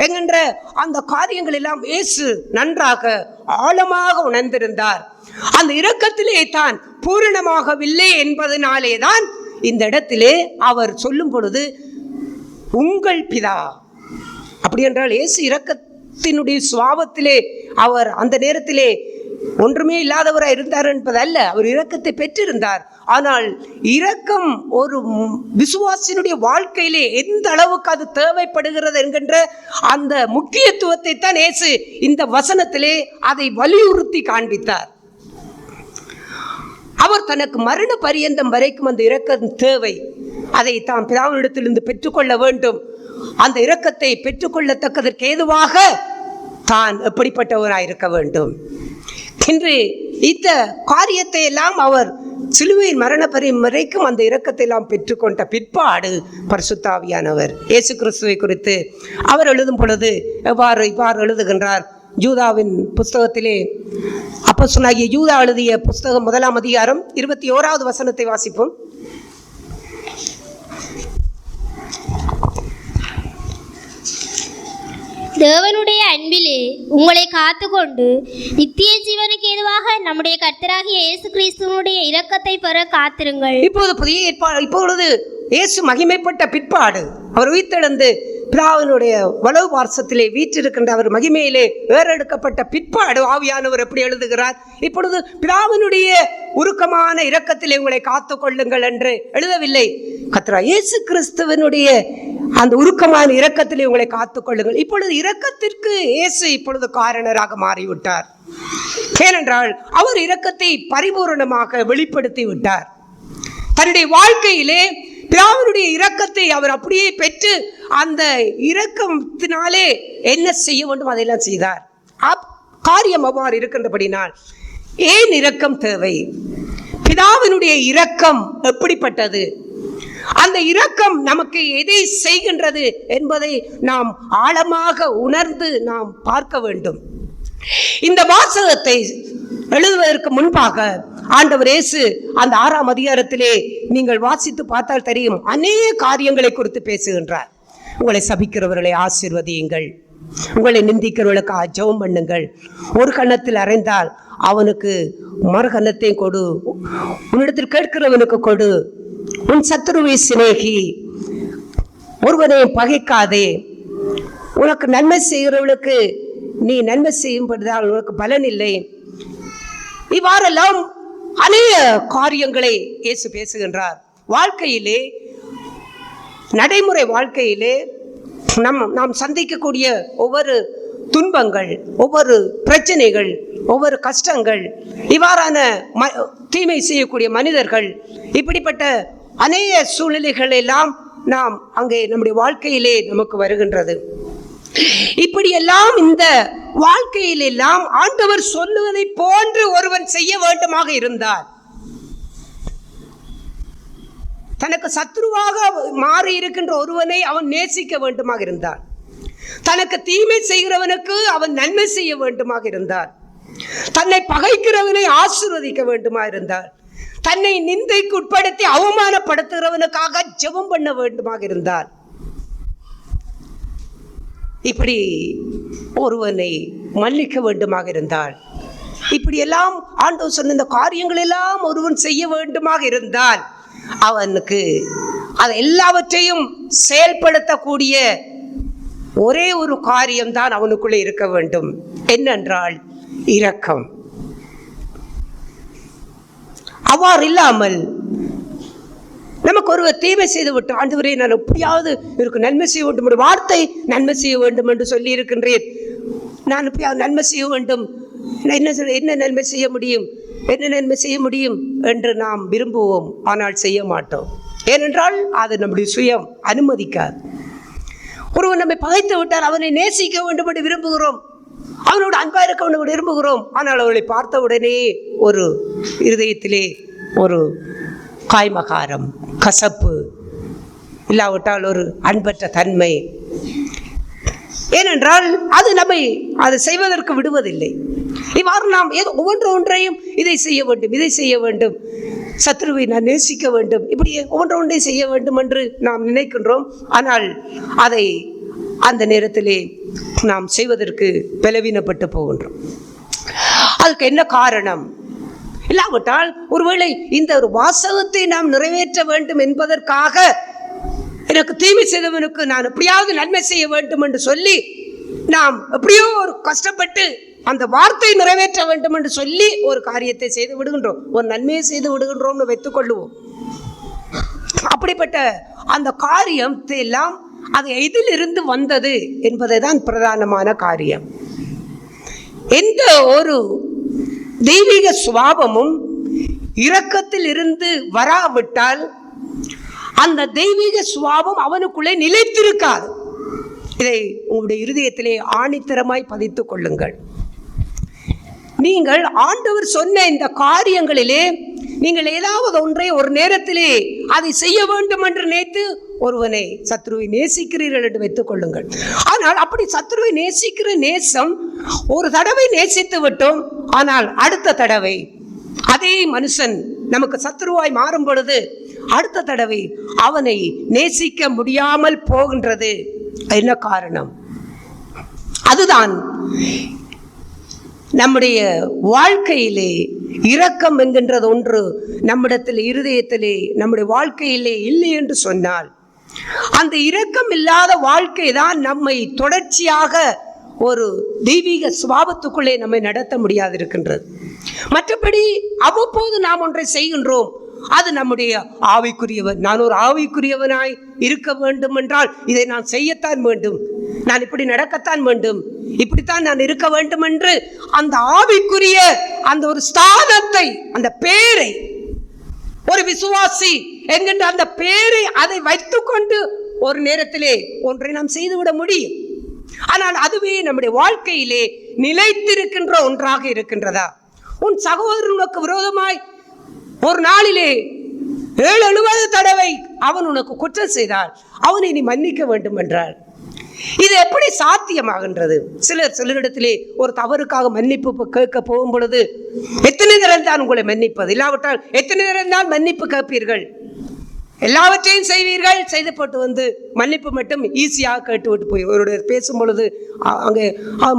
என்கின்ற அந்த காரியங்கள் எல்லாம் இயேசு நன்றாக ஆழமாக உணர்ந்திருந்தார். அந்த இரக்கத்திலே தான் பூரணமாகவில்லை என்பதனாலே தான் இந்த இடத்திலே அவர் சொல்லும் பொழுது உங்கள் பிதா. அப்படி என்றால் இயேசு இரக்கத்தினுடைய சுபாவத்திலே அவர் அந்த நேரத்திலே ஒன்றுமே இல்லாதவராக இருந்தார் என்பதல்ல, அவர் இரக்கத்தை பெற்றிருந்தார். ஆனால் இரக்கம் ஒரு விசுவாசினுடைய வாழ்க்கையிலே எந்த அளவுக்கு அது தேவைப்படுகிறது என்கின்ற அந்த முக்கியத்துவத்தை தான் இயேசு இந்த வசனத்திலே அதை வலியுறுத்தி காண்பித்தார். அவர் தனக்கு மரண பரியந்தம் வரைக்கும் அந்த இரக்கம் தேவை, அதை தான் பிதாவினிடத்திலிருந்து பெற்றுக்கொள்ள வேண்டும். அந்த இரக்கத்தை பெற்றுக்கொள்ளத்தக்கதற்கு ஏதுவாக தான் எப்படிப்பட்டவராயிருக்க வேண்டும். இன்று இந்த காரியத்தை எல்லாம் அவர் சிலுவையின் மரண பரியும் வரைக்கும் அந்த இரக்கத்தை எல்லாம் பெற்றுக்கொண்ட பிற்பாடு பரிசுத்த ஆவியானவர் இயேசு கிறிஸ்துவை குறித்து அவர் எழுதும் பொழுது இவ்வாறு எழுதுகின்றார். யூதாவின் புஸ்தகத்திலே அப்போஸ்தலனாகிய யூதா எழுதிய புஸ்தகம் 1ஆம் அதிகாரம் 21வது வசனத்தை வாசிப்போம். தேவனுடைய அன்பிலே உங்களை காத்துக்கொண்டு நித்திய ஜீவனுக்கு ஏதுவாக நம்முடைய கர்த்தராகிய இயேசு கிறிஸ்துவனுடைய இரக்கத்தை பெற காத்திருங்கள். இப்போது புதிய ஏற்பாடு, இப்பொழுது இயேசு மகிமைப்பட்ட பிற்பாடு அவர் உயிர்த்தெழுந்து பிதாவினுடைய வலது பார்சத்திலே வீற்றிருக்கின்ற அவர் மகிமையிலே ஏறெடுக்கப்பட்ட பிற்பாடு ஆவியானவர் எப்படி எழுதுகிறார்? இப்பொழுது பிதாவினுடைய உருக்கமான இரக்கத்திலே உங்களை காத்துக்கொள்ளுங்கள் என்று எழுதவில்லை. கர்த்தராகிய இயேசு கிறிஸ்துவனுடைய அந்த உருக்கமான இரக்கத்திலே உங்களை காத்துக்கொள்ளுங்கள். இப்பொழுது இரக்கத்திற்கு இயேசு இப்பொழுது காரணராக மாறிவிட்டார். ஏனென்றால் அவர் இரக்கத்தை பரிபூரணமாக வெளிப்படுத்தி விட்டார். தன்னுடைய வாழ்க்கையிலே பிதாவினுடைய இரக்கத்தை அவர் அப்படியே பெற்று அந்த இரக்கத்தினாலே என்ன செய்ய வேண்டும் அதையெல்லாம் செய்தார். காரியம் அவ்வாறு இருக்கின்றபடினால் ஏன் இரக்கம் தேவை? பிதாவினுடைய இரக்கம் எப்படிப்பட்டது? அந்த இரக்கம் நமக்கு எதை செய்கின்றது என்பதை நாம் ஆழமாக உணர்ந்து நாம் பார்க்க வேண்டும். இந்த வாசகத்தை எழுதுவதற்கு முன்பாக ஆண்டவர் இயேசு அந்த 6ஆம் அதிகாரத்திலே நீங்கள் வாசித்து பார்த்தால் தெரியும், அநேக காரியங்களை குறித்து பேசுகின்றார். உங்களை சபிக்கிறவர்களை ஆசீர்வதியுங்கள், உங்களை நிந்திக்கிறவர்களுக்கு ஜெபம் பண்ணுங்கள், ஒரு கன்னத்தில் அறைந்தால் அவனுக்கு மறு கன்னத்தையும் கொடு, உன்னிடத்தில் கேட்கிறவனுக்கு கொடு, உன் சத்துருவை சிநேகி, ஒருவனை பகைக்காதே, உனக்கு நன்மை செய்கிறவர்களுக்கு நீ நன்மை செய்யும்படியால் உனக்கு பலன் இல்லை. இவ்வாறெல்லாம் அநேக காரியங்களை இயேசு பேசுகின்றார். வாழ்க்கையிலே, நடைமுறை வாழ்க்கையிலே நாம் சந்திக்கக்கூடிய ஒவ்வொரு துன்பங்கள், ஒவ்வொரு பிரச்சனைகள், ஒவ்வொரு கஷ்டங்கள், இவ்வாறான தீமை செய்யக்கூடிய மனிதர்கள், இப்படிப்பட்ட அநேக சூழ்நிலைகள் எல்லாம் நாம் அங்கே நம்முடைய வாழ்க்கையிலே நமக்கு வருகின்றது. இப்படியெல்லாம் இந்த வாழ்க்கையில் எல்லாம் ஆண்டவர் சொல்லுவதை போன்று ஒருவன் செய்ய வேண்டுமாக இருந்தார், தனக்கு சத்ருவாக மாறி இருக்கின்ற ஒருவனை அவன் நேசிக்க வேண்டுமாக இருந்தார், தனக்கு தீமை செய்கிறவனுக்கு அவன் நன்மை செய்ய வேண்டுமாக இருந்தார், தன்னை பகைக்கிறவனை ஆசீர்வதிக்க வேண்டுமா இருந்தார், தன்னை நிந்தைக்கு உட்படுத்தி அவமானப்படுத்துகிறவனுக்காக ஜெபம் பண்ண வேண்டுமாக இருந்தார். இப்படி ஒருவனை மன்னிக்க வேண்டுமாக இருந்தால், இப்படியெல்லாம் ஆண்டவர் சொன்ன இந்த காரியங்கள் எல்லாம் ஒருவன் செய்ய வேண்டுமாக இருந்தால் அவனுக்கு அதை எல்லாவற்றையும் செயல்படுத்தக்கூடிய ஒரே ஒரு காரியம்தான் அவனுக்குள்ளே இருக்க வேண்டும். என்னென்றால் இரக்கம். அவ்வாறு இல்லாமல் நமக்கு ஒருவர் தீமை செய்து விட்டு, ஆண்டவரே நான் எப்படியாவது இவருக்கு நன்மை செய்ய வேண்டும், ஒரு வார்த்தை நன்மை செய்ய வேண்டும் என்று சொல்லி இருக்கின்றேன், நான் எப்படியாவது நன்மை செய்ய வேண்டும், என்ன நன்மை செய்ய முடியும், என்ன நன்மை செய்ய முடியும் என்று நாம் விரும்புவோம், ஆனால் செய்ய மாட்டோம். ஏனென்றால் அது நம்முடைய சுயம் அனுமதிக்காது. ஒருவன் நம்மை பகைத்து விட்டால் அவனை நேசிக்க வேண்டும் என்று விரும்புகிறோம், அவனோட அன்பா இருக்க வேண்டும் என்று விரும்புகிறோம். ஆனால் அவளை பார்த்த உடனே ஒரு இருதயத்திலே ஒரு காய்மகாரம், கசப்பு, இல்லாவிட்டால் ஒரு அன்பற்ற தன்மை. ஏனென்றால் அது நம்மை அதை செய்வதற்கு விடுவதில்லை. இவ்வாறு நாம் ஒவ்வொன்றையும் இதை செய்ய வேண்டும், இதை செய்ய வேண்டும், சத்ருவை நான் நேசிக்க வேண்டும், இப்படி ஒவ்வொன்றை செய்ய வேண்டும் என்று நாம் நினைக்கின்றோம். ஆனால் அதை அந்த நேரத்திலே நாம் செய்வதற்கு பலவீனப்பட்டு போகின்றோம். அதுக்கு என்ன காரணம்? இல்லாவிட்டால் ஒருவேளை இந்த ஒரு வாசகத்தை நாம் நிறைவேற்ற வேண்டும் என்பதற்காக எனக்கு தீமை செய்தவனுக்கு நான் எப்படியாவது நன்மை செய்ய வேண்டும் என்று சொல்லி நாம் எப்படியோ ஒரு கஷ்டப்பட்டு அந்த வார்த்தை நிறைவேற்ற வேண்டும் என்று சொல்லி ஒரு காரியத்தை செய்து விடுகின்றோம், ஒரு நன்மையை செய்து விடுகின்றோம்னு வைத்துக் கொள்ளுவோம். அப்படிப்பட்ட அந்த காரியத்தை எல்லாம் அது எதிலிருந்து வந்தது என்பதை தான் பிரதானமான காரியம். எந்த ஒரு தெய்வீக சுபாவமும் இரக்கத்தில் இருந்து வராவிட்டால் அந்த தெய்வீக சுபாவம் அவனுக்குள்ளே நிலைத்திருக்காது. இதை உங்களுடைய இருதயத்திலே ஆணித்தரமாய் பதித்துக் கொள்ளுங்கள். நீங்கள் ஆண்டவர் சொன்ன இந்த காரியங்களிலே நீங்கள் ஏதாவது ஒன்றை ஒரு நேரத்திலே அதை செய்ய வேண்டும் என்று நினைத்து ஒருவனை சத்ருவை நேசிக்கிறீர்கள் என்று வைத்துக் கொள்ளுங்கள். ஆனால் அப்படி சத்ருவை நேசிக்கிற நேசம் ஒரு தடவை நேசித்து விட்டோம், ஆனால் அடுத்த தடவை அதே மனுஷன் நமக்கு சத்ருவாய் மாறும் பொழுது அடுத்த தடவை அவனை நேசிக்க முடியாமல் போகின்றது. என்ன காரணம்? அதுதான் நம்முடைய வாழ்க்கையிலே இரக்கம் என்கின்றது ஒன்று நம்மிடத்தில் இருதயத்திலே நம்முடைய வாழ்க்கையிலே இல்லை என்று சொன்னால் அந்த இரக்கம் இல்லாத வாழ்க்கை தான் நம்மை தொடர்ச்சியாக ஒரு தெய்வீக சுபாவத்துக்குள்ளே நம்மை நடத்த முடியாது இருக்கின்றது. மற்றபடி அவ்வப்போது நாம் ஒன்றை செய்கின்றோம், அது நம்முடைய ஆவிக்குரியவன். நான் ஒரு ஆவிக்குரியவனாய் இருக்க வேண்டும் என்றால் இதை நான் செய்யத்தான் வேண்டும், நான் இப்படி நடக்கத்தான் வேண்டும், இப்படித்தான் நான் இருக்க வேண்டும் என்று அந்த ஆவிக்குரிய அந்த ஒரு ஸ்தானத்தை, அந்த பேரை, ஒரு விசுவாசி என்கின்ற அந்த பேரை அதை வைத்துக்கொண்டு ஒரு நேரத்திலே ஒன்றை நாம் செய்துவிட முடியும். ஆனால் அதுவே நம்முடைய வாழ்க்கையிலே நிலைத்திருக்கின்ற ஒன்றாக இருக்கின்றதா? உன் சகோதரனுக்கு விரோதமாய் ஒரு நாளிலே 7-70 தடவை அவன் உனக்கு குற்றம் செய்தால் அவனை நீ மன்னிக்க வேண்டும் என்றால் இது எப்படி சாத்தியமாகின்றது? சிலரிடத்திலே ஒரு தவறுக்காக மன்னிப்பு கேட்க போகும் பொழுது எத்தனை நேரம் தான் உங்களை மன்னிப்பது? இல்லாவிட்டால் எத்தனை நேரம் தான் மன்னிப்பு கேட்பீர்கள்? எல்லாவற்றையும் செய்வீர்கள், செய்து போட்டு வந்து மன்னிப்பு மட்டும் ஈஸியாக கேட்டு விட்டு போய் ஒருவருடைய பேசும் பொழுது அங்கே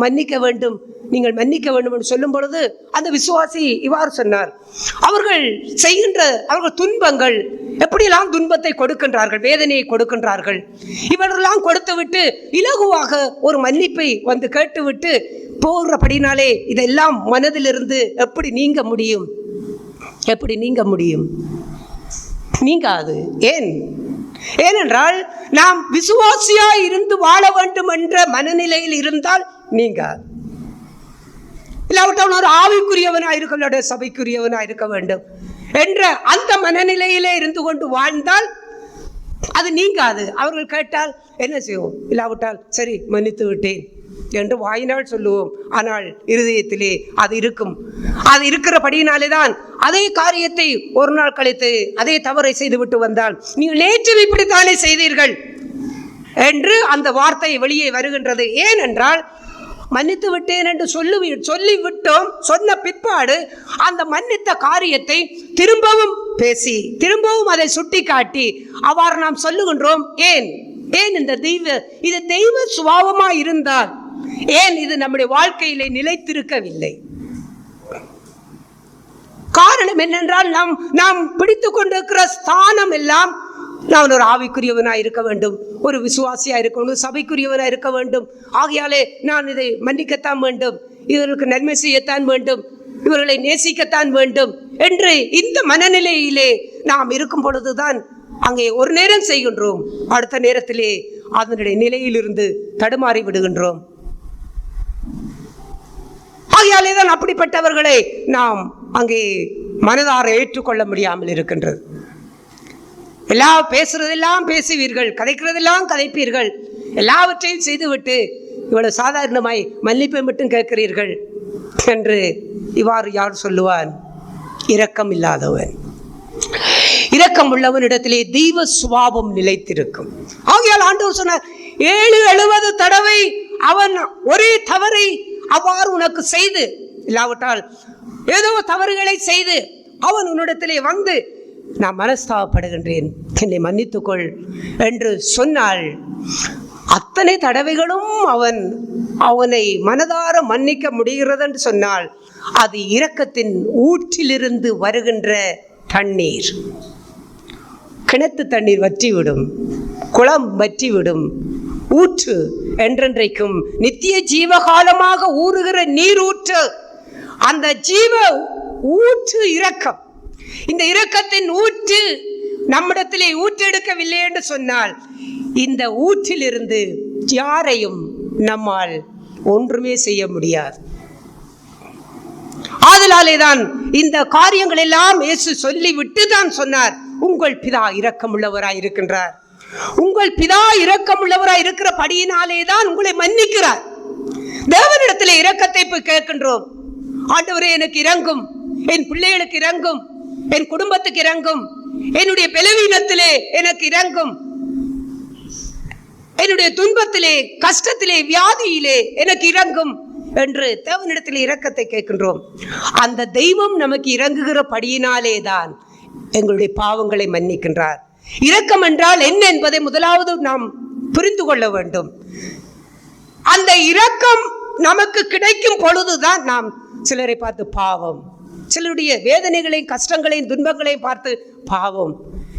மன்னிக்க வேண்டும், நீங்கள் மன்னிக்க வேண்டும் என்று சொல்லும் பொழுது அந்த விசுவாசி இவ்வாறு சொன்னார், அவர்கள் செய்கின்ற அவர்கள் துன்பங்கள் எப்படியெல்லாம் துன்பத்தை கொடுக்கின்றார்கள், வேதனையை கொடுக்கின்றார்கள், இவர்களெல்லாம் கொடுத்து விட்டு இலகுவாக ஒரு மன்னிப்பை வந்து கேட்டுவிட்டு போகிறபடினாலே இதெல்லாம் மனதிலிருந்து எப்படி நீங்க முடியும்? எப்படி நீங்க முடியும்? நீங்காது. ஏனென்றால் நாம் விசுவாசியாய் இருந்து வாழ வேண்டும் என்ற மனநிலையில் இருந்தால் நீங்காது. இல்லாவிட்டால் ஒரு ஆவிக்குரியவனாக இருக்க, சபைக்குரியவனாக இருக்க வேண்டும் என்ற அந்த மனநிலையிலே இருந்து கொண்டு வாழ்ந்தால் அது நீங்காது. அவர்கள் கேட்டால் என்ன செய்வோம்? இல்லாவிட்டால் சரி மன்னித்து விட்டேன் என்று வாயினால் சொல்லுவோம், ஆனால் இருதயத்திலே அது இருக்கும். அது இருக்கிறபடியினாலே தான் அதே காரியத்தை ஒரு நாள் கழித்து அதே தவறை செய்துவிட்டு வந்தால் நீங்கள் நேற்று இப்படித்தானே செய்தீர்கள் என்று அந்த வார்த்தை வெளியே வருகின்றது. ஏனென்றால் மன்னித்து விட்டேன் என்று சொல்லிவிட்டோம், சொன்ன பிற்பாடு அந்த மன்னித்த காரியத்தை திரும்பவும் பேசி திரும்பவும் அதை சுட்டி காட்டி அவ்வாறு நாம் சொல்லுகின்றோம். ஏன் இந்த இது தெய்வ சுபாவமா இருந்தால் ஏன் இது நம்முடைய வாழ்க்கையிலே நிலைத்திருக்கவில்லை? காரணம் என்னென்றால் நாம் பிடித்து கொண்டிருக்கிற ஸ்தானம் எல்லாம் நான் ஒரு ஆவிக்குரியவனாக இருக்க வேண்டும், ஒரு விசுவாசியாக இருக்க வேண்டும், சபைக்குரியவனாக இருக்க வேண்டும், ஆகையாலே நான் இதை மன்னிக்கத்தான் வேண்டும், இவர்களுக்கு நன்மை செய்யத்தான் வேண்டும், இவர்களை நேசிக்கத்தான் வேண்டும் என்று இந்த மனநிலையிலே நாம் இருக்கும் பொழுதுதான் அங்கே ஒரு நேரம் செய்கின்றோம், அடுத்த நேரத்திலே அதனுடைய நிலையிலிருந்து தடுமாறி விடுகின்றோம். ஆகையாலே தான் அப்படிப்பட்டவர்களை நாம் அங்கே மனதார ஏற்றுக்கொள்ள முடியாமல் இருக்கின்றது. பேசுறதெல்லாம் பேசுவீர்கள், கதைக்கிறதெல்லாம் கதைப்பீர்கள், எல்லாவற்றையும் செய்துவிட்டு இவ்வளவு சாதாரணமாய் மன்னிப்பை மட்டும் கேட்கிறீர்கள் என்று இவ்வாறு யார் சொல்லுவான்? இரக்கம் இல்லாதவன். இரக்கம் உள்ளவனிடத்திலே தெய்வ சுபாவம் நிலைத்திருக்கும். ஆகையால் ஆண்டவர் சொன்னார், 7-70 தடவை அவன் ஒரே தவறை அவ்வாறு உனக்கு செய்து, இல்லாவிட்டால் ஏதோ தவறுகளை செய்து அவன் உன்னிடத்திலே வந்து நான் மனஸ்தாபப்படுகின்றேன், என்னை மன்னித்துக்கொள் என்று சொன்னால் அத்தனை தடவைகளும் அவனை மனதார மன்னிக்க முடிகிறது என்று சொன்னால் அது இரக்கத்தின் ஊற்றிலிருந்து வருகின்ற தண்ணீர். கிணத்து தண்ணீர் வற்றிவிடும், குளம் வற்றிவிடும். ஊற்று என்றென்றைக்கும் நித்திய ஜீவகாலமாக ஊறுகிற நீர் ஊற்று. அந்த ஜீவ ஊற்று இரக்கம். இந்த இரக்கத்தின் ஊற்று நம்மிடத்திலே ஊற்றெடுக்கவில்லை என்று சொன்னால் இந்த ஊற்றிலிருந்து யாரையும் நம்மால் ஒன்றுமே செய்ய முடியாது. ஆதலாலேதான் இந்த காரியங்கள் எல்லாம் இயேசு சொல்லிவிட்டு தான் சொன்னார், உங்கள் பிதா இரக்கமுள்ளவராய் இருக்கின்றார். உங்கள் பிதா இரக்கமுள்ளவராய் இருக்கிற படியினாலே தான் உங்களை மன்னிக்கிறார். தேவனிடத்திலே இரக்கத்தை போய் கேட்கின்றோம். ஆண்டவரே எனக்கு இரங்கும், என் பிள்ளைகளுக்கு இரங்கும், என் குடும்பத்துக்கு இரங்கும், என்னுடைய பலவீனத்திலே எனக்கு இரங்கும், என்னுடைய துன்பத்திலே, கஷ்டத்திலே, வியாதியிலே எனக்கு இரங்கும் என்று தேவனிடத்திலே இரக்கத்தை கேட்கின்றோம். அந்த தெய்வம் நமக்கு இறங்குகிற படியினாலே தான் எங்களுடைய பாவங்களை மன்னிக்கின்றார். இரக்கம் என்றால் என்ன என்பதை முதலாவது நாம் புரிந்து கொள்ள வேண்டும். அந்த இரக்கம் நமக்கு கிடைக்கும் பொழுதுதான் நாம் சிலரை பார்த்து பாவம், சிலருடைய வேதனைகளையும் கஷ்டங்களையும் துன்பங்களையும் பார்த்து பாவம்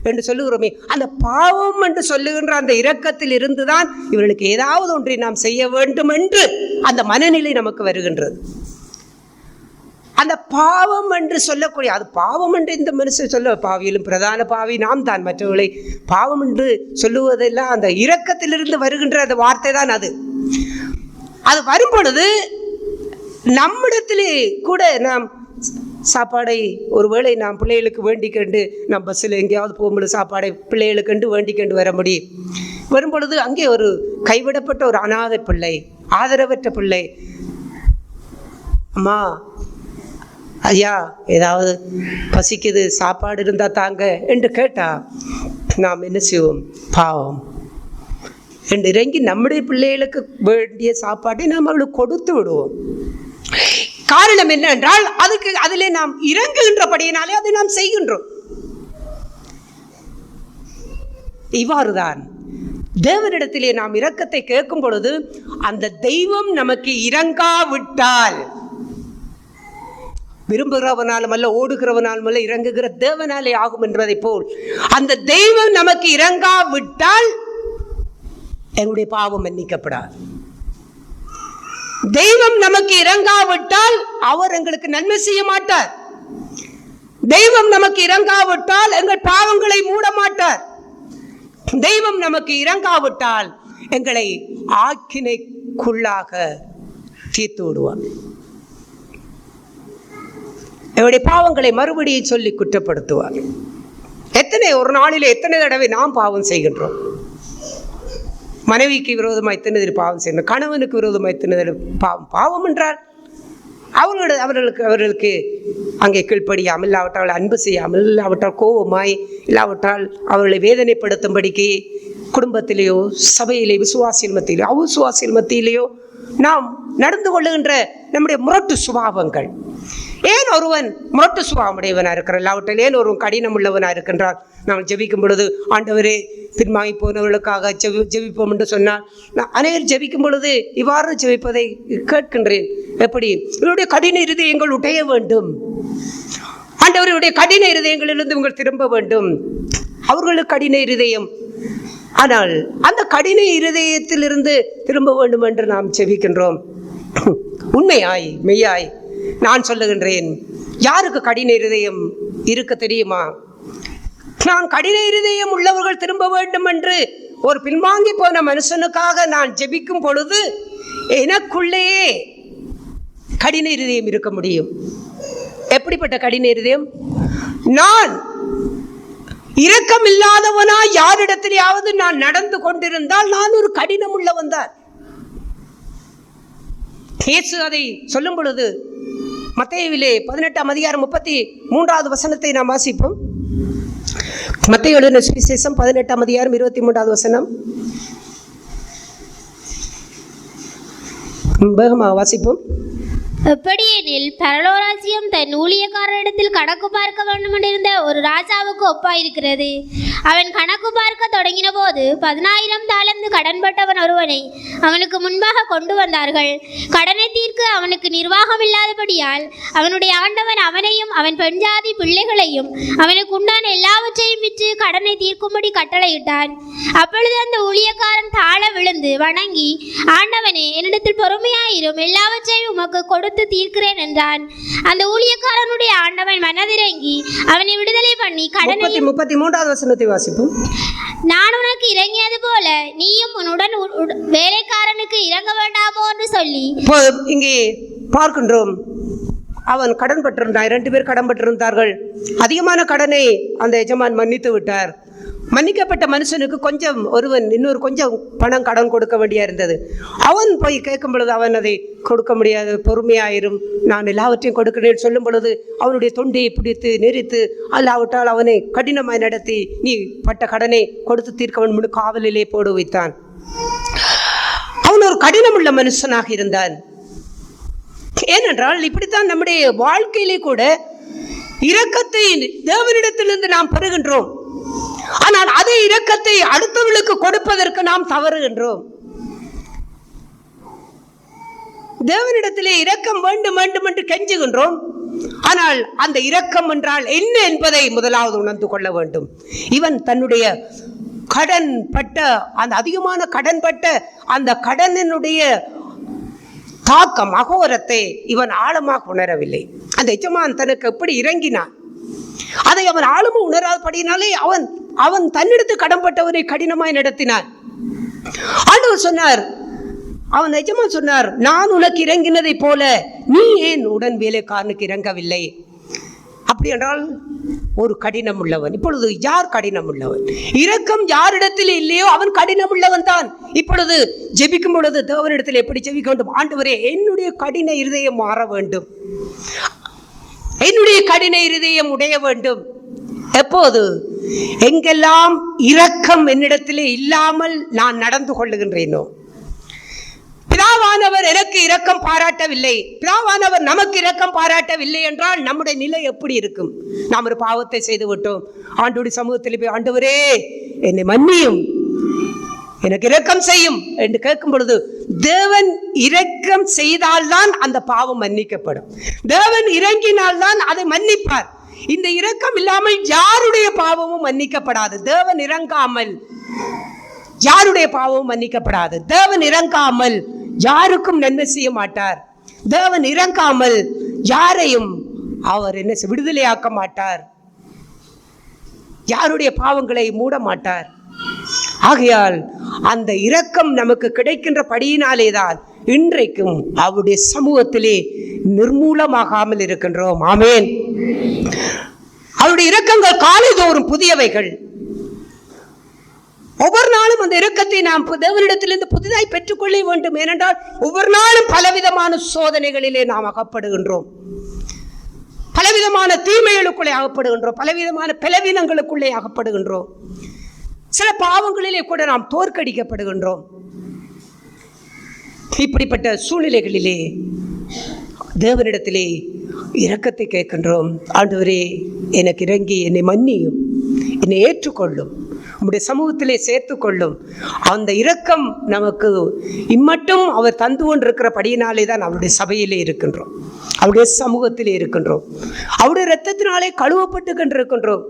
என்று சொல்லுகிறோமே, அந்த பாவம் என்று சொல்லுகின்ற அந்த இரக்கத்தில் இருந்துதான் இவர்களுக்கு ஏதாவது ஒன்றை நாம் செய்ய வேண்டும் என்று அந்த மனநிலை நமக்கு வருகின்றது. அந்த பாவம் என்று சொல்லக்கூடிய, அது பாவம் என்று இந்த மனுஷன் சொல்ல, பாவியிலும் பிரதான பாவி நாம் தான், மற்றவர்களை பாவம் என்று சொல்லுவதெல்லாம் அந்த இரக்கத்திலிருந்து வருகின்ற அந்த வார்த்தை தான். அது வரும் பொழுது நம்மிடத்திலே கூட நாம் சாப்பாடை ஒருவேளை நாம் பிள்ளைகளுக்கு வேண்டிக்கண்டு நாம் பஸ்ஸில் எங்கேயாவது போகும்பொழுது சாப்பாடை பிள்ளைகளுக்கு வேண்டிக்கண்டு வர முடியும். வரும்பொழுது அங்கே ஒரு கைவிடப்பட்ட ஒரு அநாதை பிள்ளை, ஆதரவற்ற பிள்ளை, அம்மா ஐயா ஏதாவது பசிக்குது, சாப்பாடு இருந்தால் தாங்க என்று கேட்டால் நாம் என்ன செய்வோம்? பாவம் என்று இறங்கி நம்முடைய பிள்ளைகளுக்கு வேண்டிய சாப்பாட்டை நாம் அவளுக்கு கொடுத்து விடுவோம். காரணம் என்ன என்றால் அதிலே நாம் இறங்குகின்றபடியினாலே அதை நாம் செய்கின்றோம். இவ்வாறுதான் தேவனிடத்திலே நாம் இரக்கத்தை கேட்கும் பொழுது அந்த தெய்வம் நமக்கு இறங்காவிட்டால், விரும்புகிறவனாலும் அல்ல ஓடுகிறவனாலும் அல்ல இறங்குகிற தேவனாலே ஆகும் என்பதை போல் அந்த தெய்வம் நமக்கு இறங்காவிட்டால் எங்களுடைய பாவம் மன்னிக்கப்படாது. தெய்வம் நமக்கு இறங்காவிட்டால் அவர் எங்களுக்கு நன்மை செய்ய மாட்டார். தெய்வம் நமக்கு இறங்காவிட்டால் எங்கள் பாவங்களை மூட மாட்டார். தெய்வம் நமக்கு இறங்காவிட்டால் எங்களை ஆக்கினைக்குள்ளாக தீர்த்து விடுவார். எங்களுடைய பாவங்களை மறுபடியும் சொல்லி குற்றப்படுத்துவார். ஒரு நாளிலே எத்தனை தடவை நாம் பாவம் செய்கின்றோம்? மனைவிக்கு விரோதமாக எத்தனை பாவம் செய்யணும், கணவனுக்கு விரோதமாக எத்தனை பாவம் என்றால் அவர்களுக்கு அங்கே கீழ்ப்படியாமல், இல்லாவிட்டால் அன்பு செய்யாமல், இல்லாவிட்டால் கோபமாய், இல்லாவிட்டால் அவர்களை வேதனைப்படுத்தும்படிக்கு குடும்பத்திலேயோ சபையிலே விசுவாசிகள் மத்தியிலேயோ அவிசுவாசிகள் மத்தியிலேயோ நாம் நடந்து கொள்ளுகின்ற நம்முடைய முரட்டு சுபாவங்கள். ஏன் ஒருவன் முரட்டு சுபாவமுடையவனாக இருக்கிறான், இல்லாவிட்டால் ஏன் ஒருவன் கடினம் உள்ளவனாக இருக்கின்றான்? நாம் ஜெபிக்கும் பொழுது ஆண்டவரே பின்வாங்கி போனவர்களுக்காக ஜெபிப்போம் என்று சொன்னால், நான் அனைவரும் ஜெபிக்கும் பொழுது இவ்வாறு ஜெபிப்பதை கேட்கின்றேன். எப்படி? இவருடைய கடின இருதயங்கள் உடைய வேண்டும், ஆண்டவருடைய கடின இருதயங்களிலிருந்து உங்கள் திரும்ப வேண்டும். அவர்களுக்கு கடின இருதயம், ஆனால் அந்த கடின இருதயத்திலிருந்து திரும்ப வேண்டும் என்று நாம் ஜெபிக்கின்றோம். உண்மையாய் மெய்யாய் நான் சொல்லுகின்றேன், யாருக்கு கடின இருதயம் இருக்க தெரியுமா? நான் கடின இருதயம் உள்ளவர்கள் திரும்ப வேண்டும் என்று ஒரு பின்வாங்கி போன மனுஷனுக்காக நான் ஜெபிக்கும் பொழுது எனக்குள்ளேயே கடின இருதயம் இருக்க முடியும். எப்படிப்பட்ட கடின இருதயம்? நான் இரக்கம் இல்லாதவனா யாரிடத்திலேயாவது நான் நடந்து கொண்டிருந்தால் நான் ஒரு கடினம் உள்ளவன் தான். இயேசு அதை சொல்லும் பொழுது மத்தேயுவிலே 18ஆம் அதிகாரம் 33வது வசனத்தை நாம் வாசிப்போம். மத்தேயு எழுதின சுவிசேஷம் 18ஆம் அதிகாரம் 23வது வசனம். வேகமாக வாசிப்போம். எப்படியெனில் பரலோராஜ்யம் தன் ஊழியக்காரரிடத்தில் கணக்கு பார்க்க வேண்டும் என்றிருந்த ஒரு ராஜாவுக்கு ஒப்பாயிருக்கிறது. அவன் கணக்கு பார்க்க தொடங்கின போது 10,000 தாலந்து கடன்பட்டவன் ஒருவனை அவனுக்கு முன்பாக கொண்டு வந்தார்கள். கடனை தீர்க்க அவனுக்கு நிர்வாகம் இல்லாதபடியால் அவனுடைய ஆண்டவன் அவனையும் அவன் பெண்ஜாதி பிள்ளைகளையும் அவனுக்கு உண்டான எல்லாவற்றையும் விற்று கடனை தீர்க்கும்படி கட்டளையிட்டான். அப்பொழுது அந்த ஊழியக்காரன் தாழ விழுந்து வணங்கி, ஆண்டவனே, என்னிடத்தில் பொறுமையாயிரும், எல்லாவற்றையும் உமக்கு கொடுத்து தீர்க்கிறேன் என்றான். அந்த ஊழியக்காரனுடைய ஆண்டவன் மனதிறங்கி அவனை விடுதலை பண்ணி கடனை 33வது வசனத்தை வாசிப்போம். நான் உனக்கு இறங்கியது போல நீயும் உன்னுடன் வேலைக்காரனுக்கு இறங்க வேண்டாமோ என்று சொல்லி. இங்கே பார்க்கின்றோம், அவன் கடன் பட்டிருந்தான். 2 பேர் கடன் பட்டிருந்தார்கள். அதிகமான கடனை அந்த எஜமான் மன்னித்து விட்டார். மன்னிக்கப்பட்ட மனுஷனுக்கு கொஞ்சம் இன்னொரு கொஞ்சம் பணம் கடன் கொடுக்க வேண்டியா இருந்தது. அவன் போய் கேட்கும் பொழுது அவன் அதை கொடுக்க முடியாது, பொறுமையாயிரும், நான் எல்லாவற்றையும் கொடுக்கிறேன் சொல்லும் பொழுது அவனுடைய தொண்டையை பிடித்து நெறித்து, அல்லாவிட்டால் அவனை கடினமாய் நடத்தி நீ பட்ட கடனை கொடுத்து தீர்க்கவன் முழு காவலிலே போடு வைத்தான். அவன் ஒரு கடினமுள்ள மனுஷனாக இருந்தான். ஏனென்றால் இப்படித்தான் நம்முடைய வாழ்க்கையிலே கூட இரக்கத்தை தேவனிடத்திலிருந்து நாம் பெறுகின்றோம். ஆனால் அதே இரக்கத்தை அடுத்தவர்களுக்கு கொடுப்பதற்கு நாம் தவறுகின்றோம். தேவனிடத்திலே இரக்கம் வேண்டும் வேண்டும் என்று கெஞ்சுகின்றோம். ஆனால் அந்த இரக்கம் என்றால் என்ன என்பதை முதலாவது உணர்ந்து கொள்ள வேண்டும். இவன் தன்னுடைய கடன் பட்ட அந்த அதிகமான கடன் பட்ட அந்த கடனினுடைய தாக்கம் அகோரத்தை இவன் ஆழமாக உணரவில்லை. அந்த எஜமான் தனக்கு எப்படி இறங்கினான் அதை அவன் ஆழமாக உணராதபடினாலே அவன் தன்னிடத்து கடன்பட்டவனை கடினமாய் நடத்தினான். ஆண்டவர் சொன்னார், அவன் எஜமான் சொன்னார், நான் உனக்கு இறங்கினதை போல நீ ஏன் உடன் வேலைக்காரனுக்கு இறங்கவில்லை? அப்படி என்றால் ஒரு கடினம் உள்ளவன். இப்பொழுது யார் கடினம் உள்ளவன்? இரக்கம் யாரிடத்தில் இல்லையோ அவன் கடினம் உள்ளவன் தான். இப்பொழுது ஜெபிக்கும் பொழுது தேவனிடத்தில் எப்படி ஜெபிக்க வேண்டும்? ஆண்டவரே, என்னுடைய கடின இருதயம் மாற வேண்டும், என்னுடைய கடின இருதயம் உடைய வேண்டும். எப்போது எங்கெல்லாம் இரக்கம் என்னிடத்திலே இல்லாமல் நான் நடந்து கொள்ளுகின்றேனோ, பிதாவானவர் எனக்கு இரக்கம் பாராட்டவில்லை, பிதாவானவர் நமக்கு இரக்கம் பாராட்டவில்லை என்றால் நம்முடைய நிலை எப்படி இருக்கும்? நாம் ஒரு பாவத்தை செய்து விட்டோம், ஆண்டவருடைய சமூகத்தில் போய் ஆண்டவரே என்னை மன்னியும், எனக்கு இரக்கம் செய்யும் என்று கேட்கும் பொழுது தேவன் இரக்கம் செய்தால்தான் அந்த பாவம் மன்னிக்கப்படும். தேவன் இறங்கினால்தான் அதை மன்னிப்பார். இந்த இரக்கம் இல்லாமல் யாருடைய பாவமும் மன்னிக்கப்படாது. தேவன் இறங்காமல் யாருடைய பாவமும் மன்னிக்கப்படாது. தேவன் இறங்காமல் யாருக்கும் நன்மை செய்ய மாட்டார். தேவன் இறங்காமல் யாரையும் அவர் என்ன விடுதலையாக்க மாட்டார். யாருடைய பாவங்களை மூட மாட்டார். ஆகையால் அந்த இரக்கம் நமக்கு கிடைக்கின்ற படியினாலேதான் இன்றைக்கும் அவருடைய சமூகத்திலே நிர்மூலமாகாமல் இருக்கின்றோம். ஆமேன். அவருடைய இரக்கங்கள் காலைதோறும் புதியவைகள். ஒவ்வொரு நாளும் அந்த இரக்கத்தை நாம் தேவனிடத்திலிருந்து புதிதாய் பெற்றுக்கொள்ள வேண்டும். ஏனென்றால் ஒவ்வொரு நாளும் பலவிதமான சோதனைகளிலே நாம் அகப்படுகின்றோம், பலவிதமான தீமைகளுக்குள்ளே அகப்படுகின்றோம், பலவிதமான பலவீனங்களுக்குள்ளே அகப்படுகின்றோம். சில பாவங்களிலே கூட நாம் தோற்கடிக்கப்படுகின்றோம். இப்படிப்பட்ட சூழ்நிலைகளிலே தேவனிடத்திலே இரக்கத்தை கேட்கின்றோம். ஆண்டவரே, எனக்கு இறங்கி என்னை மன்னியும், என்னை ஏற்றுக்கொள்ளும், உம்முடைய சமூகத்திலே சேர்த்து கொள்ளும். அந்த இரக்கம் நமக்கு இம்மட்டும் அவர் தந்து கொண்டிருக்கிற படியினாலே தான் அவருடைய சபையிலே இருக்கின்றோம், அவருடைய சமூகத்திலே இருக்கின்றோம், அவருடைய இரத்தத்தினாலே கழுவப்பட்டு கொண்டிருக்கின்றோம்.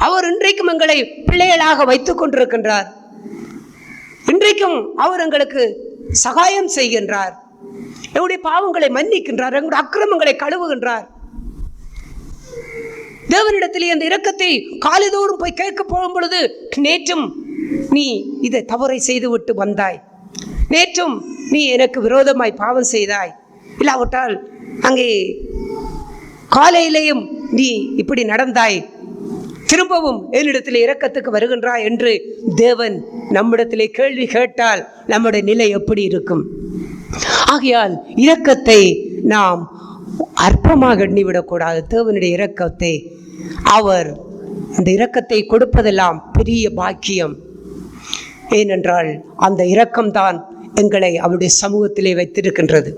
அவர் இன்றைக்கும் எங்களை பிள்ளைகளாக வைத்துக் கொண்டிருக்கின்றார். இன்றைக்கும் அவர் எங்களுக்கு சகாயம் செய்கின்றார், எங்களுடைய பாவங்களை மன்னிக்கின்றார், எங்களுடைய அக்கிரமங்களை கழுவுகின்றார். தேவனிடத்திலே அந்த இரக்கத்தை காலைதோறும் போய் கேட்க போகும் பொழுது, நேற்றும் நீ இதை தவறை செய்துவிட்டு வந்தாய், நேற்றும் நீ எனக்கு விரோதமாய் பாவம் செய்தாய், இல்லாவிட்டால் அங்கே காலையிலேயும் நீ இப்படி நடந்தாய், திரும்பவும் என்னிடத்தில் இரக்கத்துக்கு வருகின்றாய் என்று தேவன் நம்மிடத்திலே கேள்வி கேட்டால் நம்முடைய நிலை எப்படி இருக்கும்? ஆகையால் இரக்கத்தை நாம் அற்பமாக எண்ணிவிடக்கூடாது. தேவனுடைய இரக்கத்தை, அவர் அந்த இரக்கத்தை கொடுப்பதெல்லாம் பெரிய பாக்கியம். ஏனென்றால் அந்த இரக்கம்தான் எங்களை அவருடைய சமூகத்திலே வைத்திருக்கின்றது.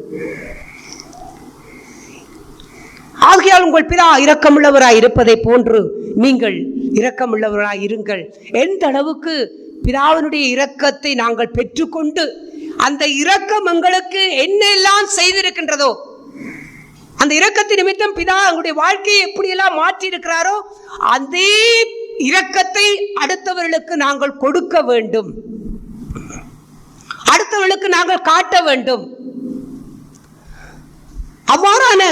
ஆகையால் உங்கள் பிதா இரக்கமுள்ளவராய் இருப்பதை போன்று நீங்கள் இரக்கமுள்ளவர்களாய் இருங்கள். எந்த அளவுக்கு பிதாவினுடைய இரக்கத்தை நாங்கள் பெற்றுக்கொண்டு அந்த இரக்கம் எங்களுக்கு என்னெல்லாம் செய்திருக்கின்றதோ, அந்த இரக்கத்தின் நிமித்தம் பிதா எங்களுடைய வாழ்க்கையை எப்படியெல்லாம் மாற்றி இருக்கிறாரோ அதே இரக்கத்தை அடுத்தவர்களுக்கு நாங்கள் கொடுக்க வேண்டும், அடுத்தவர்களுக்கு நாங்கள் காட்ட வேண்டும். அவ்வாறான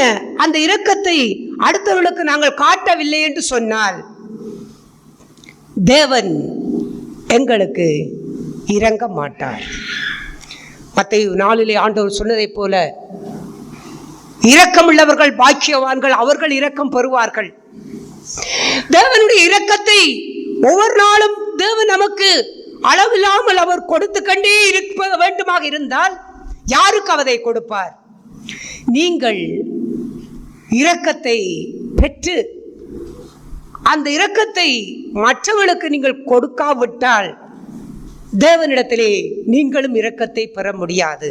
அந்த இரக்கத்தை அடுத்தவர்களுக்கு நாங்கள் காட்டவில்லை என்று சொன்னால் தேவன் எங்களுக்கு இரங்க மாட்டார். மத்தேயு 4 ஆண்டவர் சொன்னதைப் போல, இரக்கமுள்ளவர்கள் பாக்கியவான்கள், அவர்கள் இரக்கம் பெறுவார்கள். தேவனுடைய இரக்கத்தை ஒவ்வொரு நாளும் தேவன் நமக்கு அளவில்லாமல் அவர் கொடுத்து கண்டே இருக்க வேண்டுமாக இருந்தால் யாருக்கு அவரை கொடுப்பார்? நீங்கள் இரக்கத்தை பெற்று அந்த இரக்கத்தை மற்றவர்களுக்கு நீங்கள் கொடுக்காவிட்டால் தேவனிடத்திலே நீங்களும் இரக்கத்தை பெற முடியாது.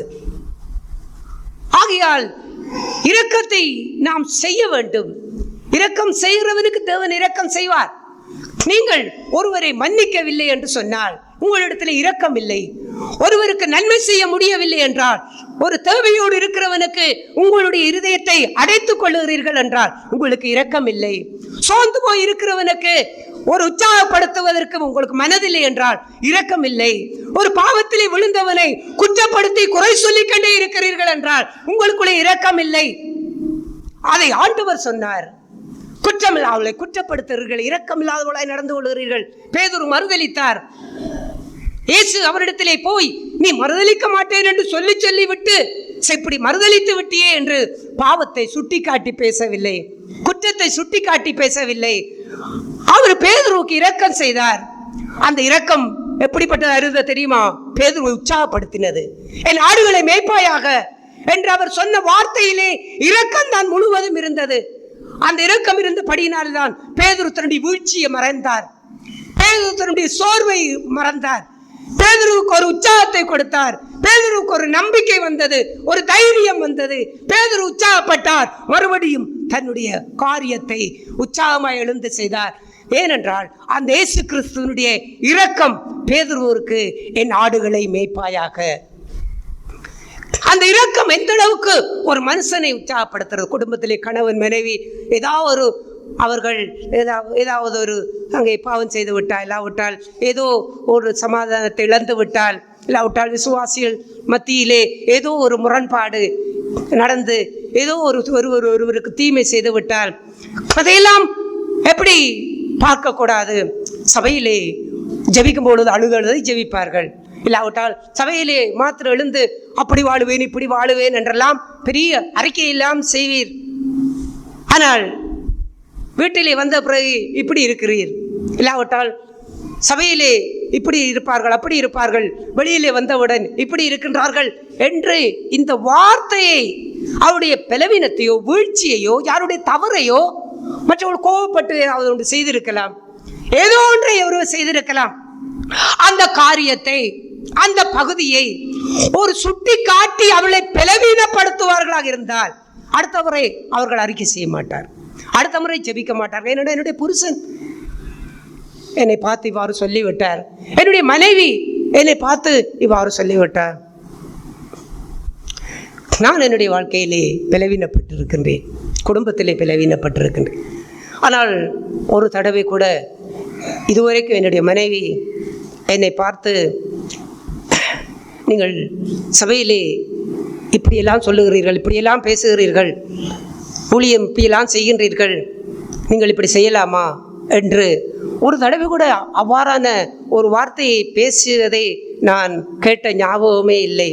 ஆகையால் இரக்கத்தை நாம் செய்ய வேண்டும். இரக்கம் செய்கிறவனுக்கு தேவன் இரக்கம் செய்வார். நீங்கள் ஒருவரை மன்னிக்கவில்லை என்று சொன்னால் உங்களிடத்தில் இரக்கம் இல்லை. ஒருவருக்கு நன்மை செய்ய முடியவில்லை என்றால், ஒரு தேவையோடு இருக்கிறவனுக்கு உங்களுடைய இருதயத்தை அடைத்துக் கொள்ளுகிறீர்கள் என்றால் உங்களுக்கு இரக்கம் இல்லை. சோர்ந்து போய் இருக்கிறவனுக்கு ஒரு உற்சாகப்படுத்துவதற்கு உங்களுக்கு மனதில்லை என்றால் இரக்கம் இல்லை. ஒரு பாவத்திலே விழுந்தவனை குற்றப்படுத்தி குறை சொல்லிக் கொண்டே இருக்கிறீர்கள் என்றால் உங்களுக்குள்ளே இரக்கம் இல்லை. அதை ஆண்டவர் சொன்னார். குற்றமில்லாதவர்களை குற்றப்படுத்துகிறீர்கள், இரக்கம் இல்லாதவர்களாய் நடந்து கொள்கிறீர்கள். பேதுரு மறுதலித்தார். இயேசு அவரிடத்திலே போய் நீ மறுதலிக்க மாட்டேன் என்று சொல்லி விட்டு இப்படி மறுதலித்து விட்டியே என்று பாவத்தை சுட்டிக்காட்டி பேசவில்லை, குற்றத்தை சுட்டிக்காட்டி பேசவில்லை. அவர் பேதுருவுக்கு இரக்கம் செய்தார். அந்த இரக்கம் எப்படிப்பட்டது இருந்தது தெரியுமா? பேதுருவை உற்சாகப்படுத்தினது. என் ஆடுகளை மேய்ப்பாயாக என்று அவர் சொன்ன வார்த்தையிலே இரக்கம் தான் முழுவதும் இருந்தது. அந்த இரக்கம் இருந்தபடியினால்தான் பேதுரு தன்னுடைய வீழ்ச்சியை மறந்தார், பேதுரு தன்னுடைய சோர்வை மறந்தார். பேதுருவுக்கு ஒரு உற்சாகத்தை கொடுத்தார். பேதுருவுக்கு ஒரு நம்பிக்கை வந்தது, ஒரு தைரியம் வந்தது. பேதுரு உற்சாகப்பட்டார். மறுபடியும் தன்னுடைய காரியத்தை உற்சாகமாய் எழுந்து செய்தார். ஏனென்றால் அந்த இயேசு கிறிஸ்துவனுடைய இரக்கம் பேதுருவுக்கு என் ஆடுகளை மேய்ப்பாயாக. அந்த இரக்கம் எந்த அளவுக்கு ஒரு மனுஷனை உற்சாகப்படுத்துறது. குடும்பத்திலே கணவன் மனைவி ஏதாவது அவர்கள் ஏதாவது ஒரு அங்கே பாவம் செய்து விட்டால், இல்லாவிட்டால் ஏதோ ஒரு சமாதானத்தை இழந்து விட்டால், இல்லாவிட்டால் விசுவாசிகள் மத்தியிலே ஏதோ ஒரு முரண்பாடு நடந்து ஏதோ ஒருவருக்கு தீமை செய்து விட்டால் அதையெல்லாம் எப்படி பார்க்கக்கூடாது? சபையிலே ஜெபிக்கும் பொழுது அழுதை ஜெபிப்பார்கள். இல்லாவிட்டால் சபையிலே மாத்திரம் எழுந்து அப்படி வாழுவேன் இப்படி வாழுவேன் என்றெல்லாம் பெரிய அறிக்கையெல்லாம் செய்வீர். ஆனால் வீட்டிலே வந்த பிறகு இப்படி இருக்கிறீர். இல்லாவிட்டால் சபையிலே இப்படி இருப்பார்கள் அப்படி இருப்பார்கள், வெளியிலே வந்தவுடன் இப்படி இருக்கின்றார்கள் என்று இந்த வார்த்தையை அவருடைய பலவீனத்தையோ வீழ்ச்சியையோ யாருடைய தவறையோ மற்றவர்கள் கோபப்பட்டு ஏதாவது ஒன்று செய்திருக்கலாம், ஏதோ ஒன்றை ஒருவர் செய்திருக்கலாம். அந்த காரியத்தை அந்த பகுதியை ஒரு சுட்டி காட்டி அவளை பலவீனப்படுத்துவார்களாக இருந்தால் அடுத்த முறை அவர்கள் அறிக்கை செய்ய மாட்டார், அடுத்த முறை ஜெபிக்க மாட்டார்கள். என்னுடைய புருஷன் என்னை பார்த்து இவ்வாறு சொல்லிவிட்டார், என்னுடைய மனைவி என்னை பார்த்து இவ்வாறு சொல்லிவிட்டார். நான் என்னுடைய வாழ்க்கையிலே பலவீனப்பட்டிருக்கின்றேன், குடும்பத்திலே பலவீனப்பட்டிருக்கின்றேன். ஆனால் ஒரு தடவை கூட இதுவரைக்கும் என்னுடைய மனைவி என்னை பார்த்து நீங்கள் சபையிலே இப்படியெல்லாம் சொல்லுகிறீர்கள், இப்படியெல்லாம் பேசுகிறீர்கள், ஊழியம் இப்படியெல்லாம் செய்கின்றீர்கள், நீங்கள் இப்படி செய்யலாமா என்று ஒரு தடவை கூட அவ்வாறான ஒரு வார்த்தையை பேசுவதை நான் கேட்ட ஞாபகமே இல்லை.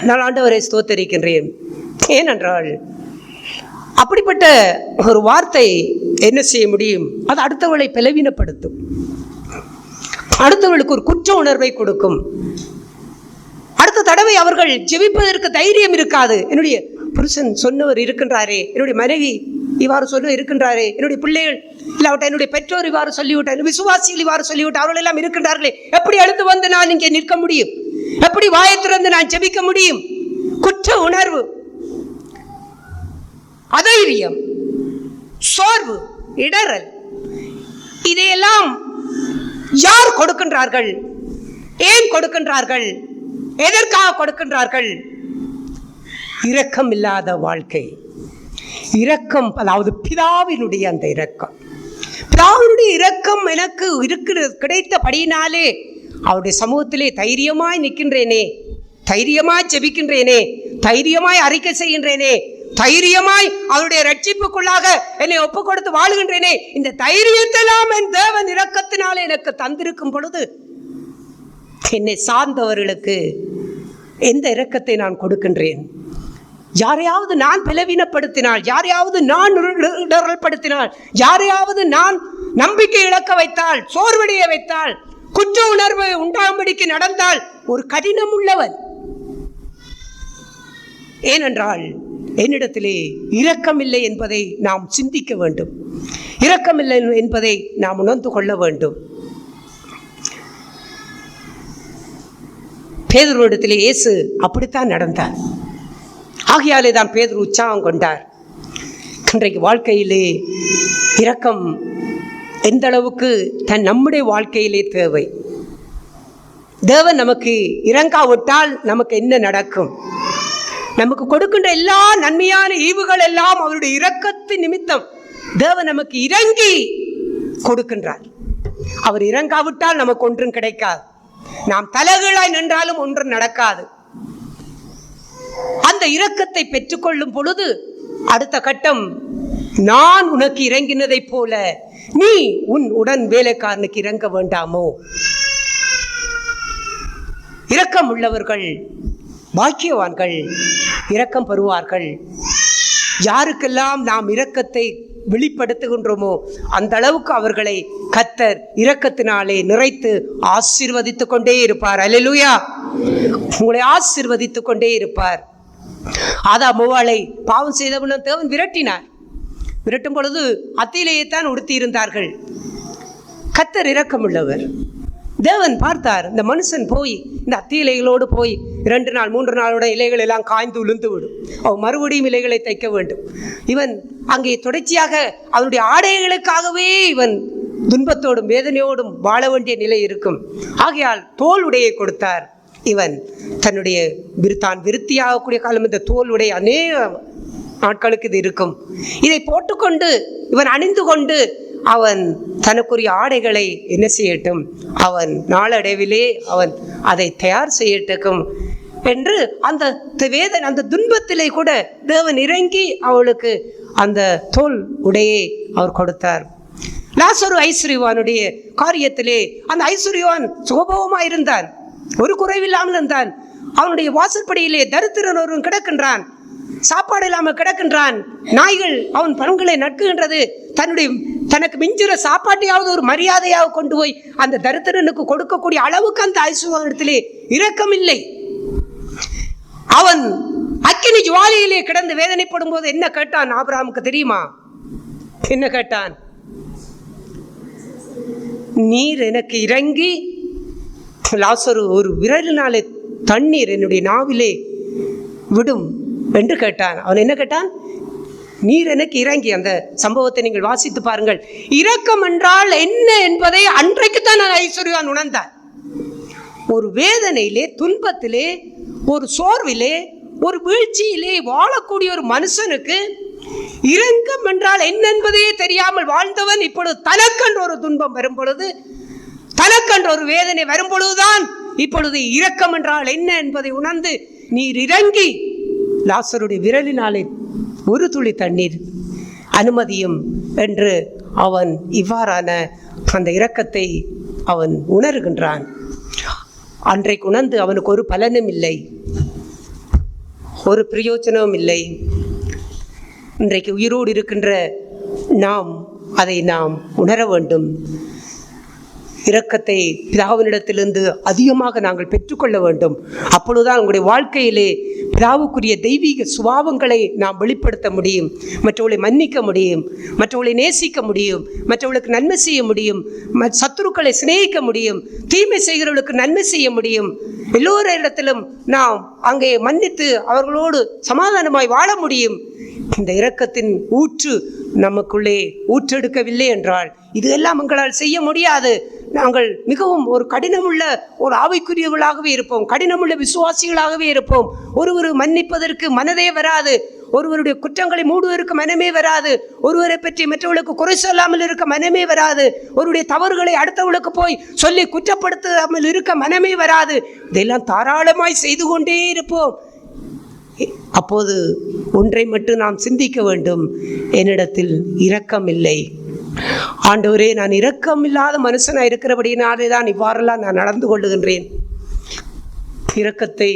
நான் ஆண்டவரை ஸ்தோத்தரிக்கின்றேன். ஏனென்றால் அப்படிப்பட்ட ஒரு வார்த்தை என்ன செய்ய முடியும்? அது அடுத்தவர்களை பலவீனப்படுத்தும், அடுத்தவர்களுக்கு ஒரு குற்ற உணர்வை கொடுக்கும். அடுத்த தடவை அவர்கள் ஜெபிப்பதற்கு தைரியம் இருக்காது. என்னுடைய புருஷன் சொன்னவர் இருக்கின்றாரே, என்னுடைய மனைவி இவ்வாறு சொல்ல இருக்கின்றாரே, என்னுடைய பிள்ளைகள் இல்லாவிட்ட என்னுடைய பெற்றோர் இவ்வாறு சொல்லிவிட்டார், விசுவாசிகள் இவ்வாறு சொல்லிவிட்டார், அவர்கள் எல்லாம் இருக்கின்றார்களே, எப்படி எழுந்து வந்து நான் இங்கே நிற்க முடியும்? எப்படி வாயை திறந்து நான் ஜெபிக்க முடியும்? குற்ற உணர்வு, அதைரியம், சோர்வு, இடறல். இதையெல்லாம் யார் கொடுக்கின்றார்கள்? ஏன் கொடுக்கின்றார்கள்? எதற்காக கொடுக்கின்றார்கள்? இரக்கம் இல்லாத வாழ்க்கை. இரக்கம், அதாவது பிதாவினுடைய அந்த இரக்கம். பிதாவினுடைய இரக்கம் எனக்கு கிடைத்தபடியினாலே அவருடைய சமூகத்திலே தைரியமாய் நிற்கின்றேனே, தைரியமாய் ஜெபிக்கின்றேனே, தைரியமாய் அறிக்கை செய்கின்றேனே, தைரியமாய் அவருடைய ரட்சிப்புக்குள்ளாக என்னை ஒப்பு கொடுத்து வாழுகின்றேனே. இந்த தைரியத்தெல்லாம் என் தேவன் இரக்கத்தினாலே எனக்கு தந்திருக்கும் பொழுது என்னை சார்ந்தவர்களுக்கு எந்த இரக்கத்தை நான் கொடுக்கின்றேன்? யாரையாவது நான் பலவீனப்படுத்தினால், யாரையாவது நான் இடரல்படுத்தினால், யாரையாவது நான் நம்பிக்கை இழக்க வைத்தால், சோர்வடைய வைத்தால், குற்ற உணர்வு உண்டாகும்படிக்கு நடந்தால் ஒரு கடினம் உள்ளவன். ஏனென்றால் என்னிடத்திலே இரக்கமில்லை என்பதை நாம் சிந்திக்க வேண்டும். இரக்கமில்லை என்பதை நாம் உணர்ந்து கொள்ள வேண்டும். பேதுருவிடத்திலே இயேசு அப்படித்தான் நடந்தார். ஆகையாலே தான் பேதுரு உற்சாகம் கொண்டார். இன்றைக்கு வாழ்க்கையிலே இரக்கம் எந்த அளவுக்கு நம்முடைய வாழ்க்கையிலே தேவை. தேவன் நமக்கு இரங்காவிட்டால் நமக்கு என்ன நடக்கும்? நமக்கு கொடுக்கின்ற எல்லா நன்மையான ஈவுகள் எல்லாம் அவருடைய இரக்கத்தின் நிமித்தம் தேவன் நமக்கு இறங்கி கொடுக்கின்றார். அவர் இறங்காவிட்டால் நமக்கு ஒன்றும் கிடைக்காது. நாம் தலைகளாய் நின்றாலும் ஒன்றும் நடக்காது. அந்த இரக்கத்தை பெற்றுக்கொள்ளும் பொழுது அடுத்த கட்டம், நான் உனக்கு இறங்கினதை போல நீ உன் உடன் வேலைக்காரனுக்கு இறங்க வேண்டாமோ? இரக்கம் உள்ளவர்கள் பாக்கியவான்கள், இரக்கம் பெறுவார்கள். யாருக்கெல்லாம் நாம் இரக்கத்தை வெளிப்படுத்துகின்றோமோ அந்த அளவுக்கு அவர்களை கர்த்தர் இரக்கத்தினாலே நிறைத்து ஆசீர்வதித்துக் கொண்டே இருப்பார். அல்லேலூயா! உங்களை ஆசீர்வதித்துக் கொண்டே இருப்பார். ஆதாம் மோவாளை பாவம் செய்தவனும் தேவன் விரட்டினார். விரட்டும் பொழுது அத்தியிலேயே தான் உடுத்தி இருந்தார்கள். கர்த்தர் இரக்கமுள்ளவர். தேவன் பார்த்தார், இந்த மனுஷன் போய் இந்த அத்தி இலைகளோடு போய் 2 நாள் 3 நாளோட இலைகள் எல்லாம் காய்ந்து உளுந்து விடும். அவன் மறுபடியும் இலைகளை தைக்க வேண்டும். இவன் அங்கே தொடர்ச்சியாக அவனுடைய ஆடைகளுக்காகவே இவன் துன்பத்தோடும் வேதனையோடும் வாழ வேண்டிய நிலை இருக்கும். ஆகையால் தோல் உடையை கொடுத்தார். இவன் தன்னுடைய தான் விருத்தியாகக்கூடிய காலம் இந்த தோல் உடை அநேக நாட்களுக்கு இது இருக்கும். இதை போட்டுக்கொண்டு இவன் அணிந்து கொண்டு அவன் தனக்குரிய ஆடைகளை என்ன செய்யட்டும், அவன் நாளடைவிலே அவன் அதை தயார் செய்யட்டும் என்று அந்த வேதனை, அந்த துன்பத்திலே கூட தேவன் இறங்கி அவளுக்கு அந்த தோல் உடையை அவர் கொடுத்தார். லாசரு ஐஸ்வர்யவானுடைய காரியத்திலே அந்த ஐஸ்வர்யவான் சுகபோகமாக இருந்தான், ஒரு குறைவில்லாமல் இருந்தான். அவனுடைய வாசற்படியிலே தரித்திரன் ஒருவன் கிடக்கின்றான், சாப்பாடு இல்லாமல் கிடக்கின்றான். நாய்கள் அவன் பழங்களை நட்குகின்றது. தனக்கு மிஞ்சுற சாப்பாட்டையாவது ஒரு மரியாதையாக கொண்டு போய் அந்த தரித்திரனுக்கு கொடுக்கக்கூடிய அளவுக்கு அந்த ஐஸ்வர்யத்திலே இரக்கம் இல்லை. அவன் அக்கினி ஜுவாலையிலே கிடந்து வேதனைப்படும் போது என்ன கேட்டான் ஆபிரகாமுக்கு தெரியுமா? என்ன கேட்டான்? நீர் எனக்கு இறங்கி லாசரு ஒரு விரலினாலே தண்ணீர் என்னுடைய நாவிலே விடும் என்று கேட்டான். அவன் என்ன கேட்டான்? நீர் எனக்கு இறங்கி. அந்த சம்பவத்தை நீங்கள் வாசித்து பாருங்கள். இரக்கம் என்றால் என்ன என்பதை அன்றைக்குத்தான் ஐஸ்வர்யவான் உணர்ந்தார். ஒரு வேதனையிலே, துன்பத்திலே, ஒரு சோர்விலே, ஒரு வீழ்ச்சியிலே வாழக்கூடிய ஒரு மனுஷனுக்கு இரக்கம் என்றால் என்ன என்பதையே தெரியாமல் வாழ்ந்தவன் இப்பொழுது தனக்கென்று ஒரு துன்பம் வரும் பொழுது, தனக்கென்று ஒரு வேதனை வரும் பொழுதுதான் இப்பொழுது இரக்கம் என்றால் என்ன என்பதை உணர்ந்து நீர் இறங்கி லாசருடைய விரலினாலே ஒரு துளி தண்ணீர் அனுமதியும் என்று அவன் இவ்வாறான அந்த இரக்கத்தை அவன் உணர்கின்றான். அன்றைக்கு உணர்ந்து அவனுக்கு ஒரு பலனும் இல்லை, ஒரு பிரயோஜனமும் இல்லை. இன்றைக்கு உயிரோடு இருக்கின்ற நாம் அதை நாம் உணர வேண்டும். இரக்கத்தை பிதாவினிடத்திலிருந்து அதிகமாக நாங்கள் பெற்றுக்கொள்ள வேண்டும். அப்பொழுதுதான் உங்களுடைய வாழ்க்கையிலே பிதாவுக்குரிய தெய்வீக சுபாவங்களை நாம் வெளிப்படுத்த முடியும், மற்றவர்களை மன்னிக்க முடியும், மற்றவர்களை நேசிக்க முடியும், மற்றவர்களுக்கு நன்மை செய்ய முடியும், சத்துருக்களை சிநேகிக்க முடியும், தீமை செய்கிறவர்களுக்கு நன்மை செய்ய முடியும். எல்லோரிடத்திலும் நாம் அங்கே மன்னித்து அவர்களோடு சமாதானமாய் வாழ முடியும். இந்த இரக்கத்தின் ஊற்று நமக்குள்ளே ஊற்றெடுக்கவில்லை என்றால் இதெல்லாம் எங்களால் செய்ய முடியாது. நாங்கள் மிகவும் ஒரு கடினமுள்ள ஒரு ஆவிக்குரியவர்களாகவே இருப்போம், கடினமுள்ள விசுவாசிகளாகவே இருப்போம். ஒருவர் மன்னிப்பதற்கு மனதே வராது, ஒருவருடைய குற்றங்களை மூடுவதற்கு மனமே வராது, ஒருவரை பற்றி மற்றவர்களுக்கு குறை சொல்லாமல் இருக்க மனமே வராது, ஒருவருடைய தவறுகளை அடுத்தவர்களுக்கு போய் சொல்லி குற்றப்படுத்தாமல் இருக்க மனமே வராது. இதெல்லாம் தாராளமாய் செய்து கொண்டே இருப்போம். அப்போது ஒன்றை மட்டும் நாம் சிந்திக்க வேண்டும், என்னிடத்தில் இரக்கம் இல்லை. ஆண்டவரே, நான் இரக்கம் இல்லாத மனுஷனாக இருக்கிறபடினாலே தான் இவ்வாறெல்லாம் நான் நடந்து கொள்ளுகின்றேன். இரக்கத்தை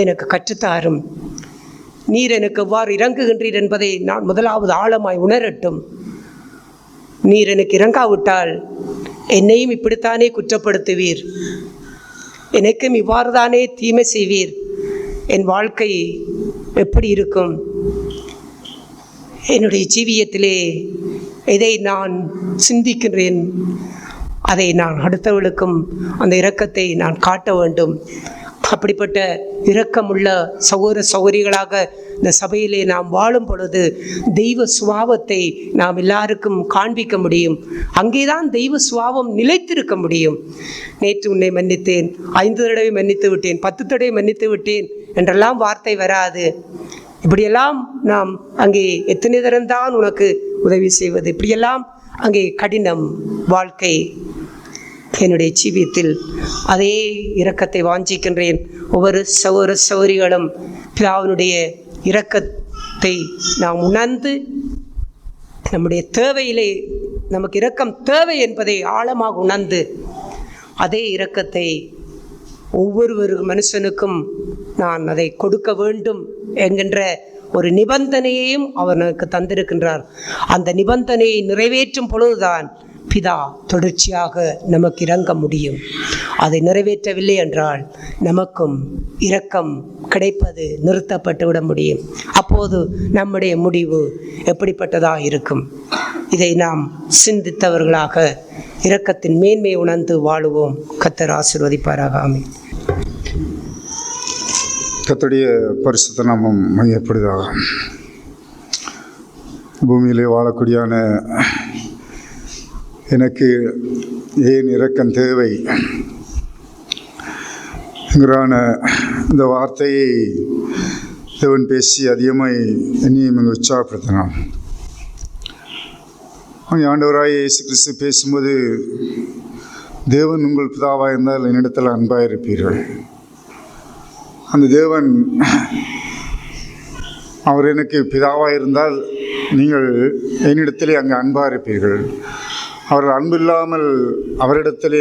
எனக்கு கற்றுத்தாரும். நீர் எனக்கு எவ்வாறு இறங்குகின்றீர் என்பதை நான் முதலாவது ஆழமாய் உணரட்டும். நீர் எனக்கு இறங்காவிட்டால் என்னையும் இப்படித்தானே குற்றப்படுத்துவீர், எனக்கும் இவ்வாறு தானே தீமை செய்வீர். என் வாழ்க்கை எப்படி இருக்கும்? என்னுடைய ஜீவியத்திலே எதை நான் சிந்திக்கின்றேன் அதை நான் அடுத்தவர்களுக்கும் அந்த இரக்கத்தை நான் காட்ட வேண்டும். அப்படிப்பட்ட இரக்கமுள்ள சகோதர சகோதரிகளாக இந்த சபையிலே நாம் வாழும் பொழுது தெய்வ சுபாவத்தை நாம் எல்லாருக்கும் காண்பிக்க முடியும். அங்கேதான் தெய்வ சுபாவம் நிலைத்திருக்க முடியும். நேற்று உன்னை மன்னித்தேன், 5 தடவை மன்னித்து விட்டேன், 10 தடவை மன்னித்து விட்டேன் என்றெல்லாம் வார்த்தை வராது. இப்படியெல்லாம் நாம் அங்கே எத்தனை தரம்தான் உனக்கு உதவி செய்வது, இப்படியெல்லாம் அங்கே கடினம் வாழ்க்கை. என்னுடைய ஜீவியத்தில் அதே இரக்கத்தை வாஞ்சிக்கின்றேன். ஒவ்வொரு சகோதர சகோதரிகளும் பிதாவினுடைய இரக்கத்தை நாம் உணர்ந்து நம்முடைய தேவையிலே நமக்கு இரக்கம் தேவை என்பதை ஆழமாக உணர்ந்து அதே இரக்கத்தை ஒவ்வொரு மனுஷனுக்கும் நான் அதை கொடுக்க வேண்டும் என்கின்ற ஒரு நிபந்தனையையும் அவர் நமக்கு தந்திருக்கின்றார். அந்த நிபந்தனையை நிறைவேற்றும் பொழுதுதான் பிதா தொடர்ச்சியாக நமக்கு இறங்க முடியும். அதை நிறைவேற்றவில்லை என்றால் நமக்கும் இரக்கம் கிடைப்பது நிறுத்தப்பட்டு விட முடியும். அப்போது நம்முடைய முடிவு எப்படிப்பட்டதாக இருக்கும்? இதை நாம் சிந்தித்தவர்களாக இரக்கத்தின் மேன்மையை உணர்ந்து வாழுவோம். கர்த்தர் ஆசீர்வதிப்பாராக. ஆமென். கர்த்தருடைய பரிசுத்த நாமம் மையப்படுதாக. பூமியிலே வாழக்கூடியான எனக்கு ஏன் இரக்கம் தேவை என்கிறான இந்த வார்த்தையை தேவன் பேசி அதிகமாய் என்னையும் இங்கே உற்சாகப்படுத்தினான். ஆண்டவராய் இயேசு கிறிஸ்து பேசும்போது, தேவன் உங்கள் பிதாவாக இருந்தால் என்னிடத்தில் அன்பாக இருப்பீர்கள். அந்த தேவன் அவர் எனக்கு பிதாவாக இருந்தால் நீங்கள் என்னிடத்திலே அங்கே அன்பாக இருப்பீர்கள். அவர்கள் அன்பு இல்லாமல் அவரிடத்திலே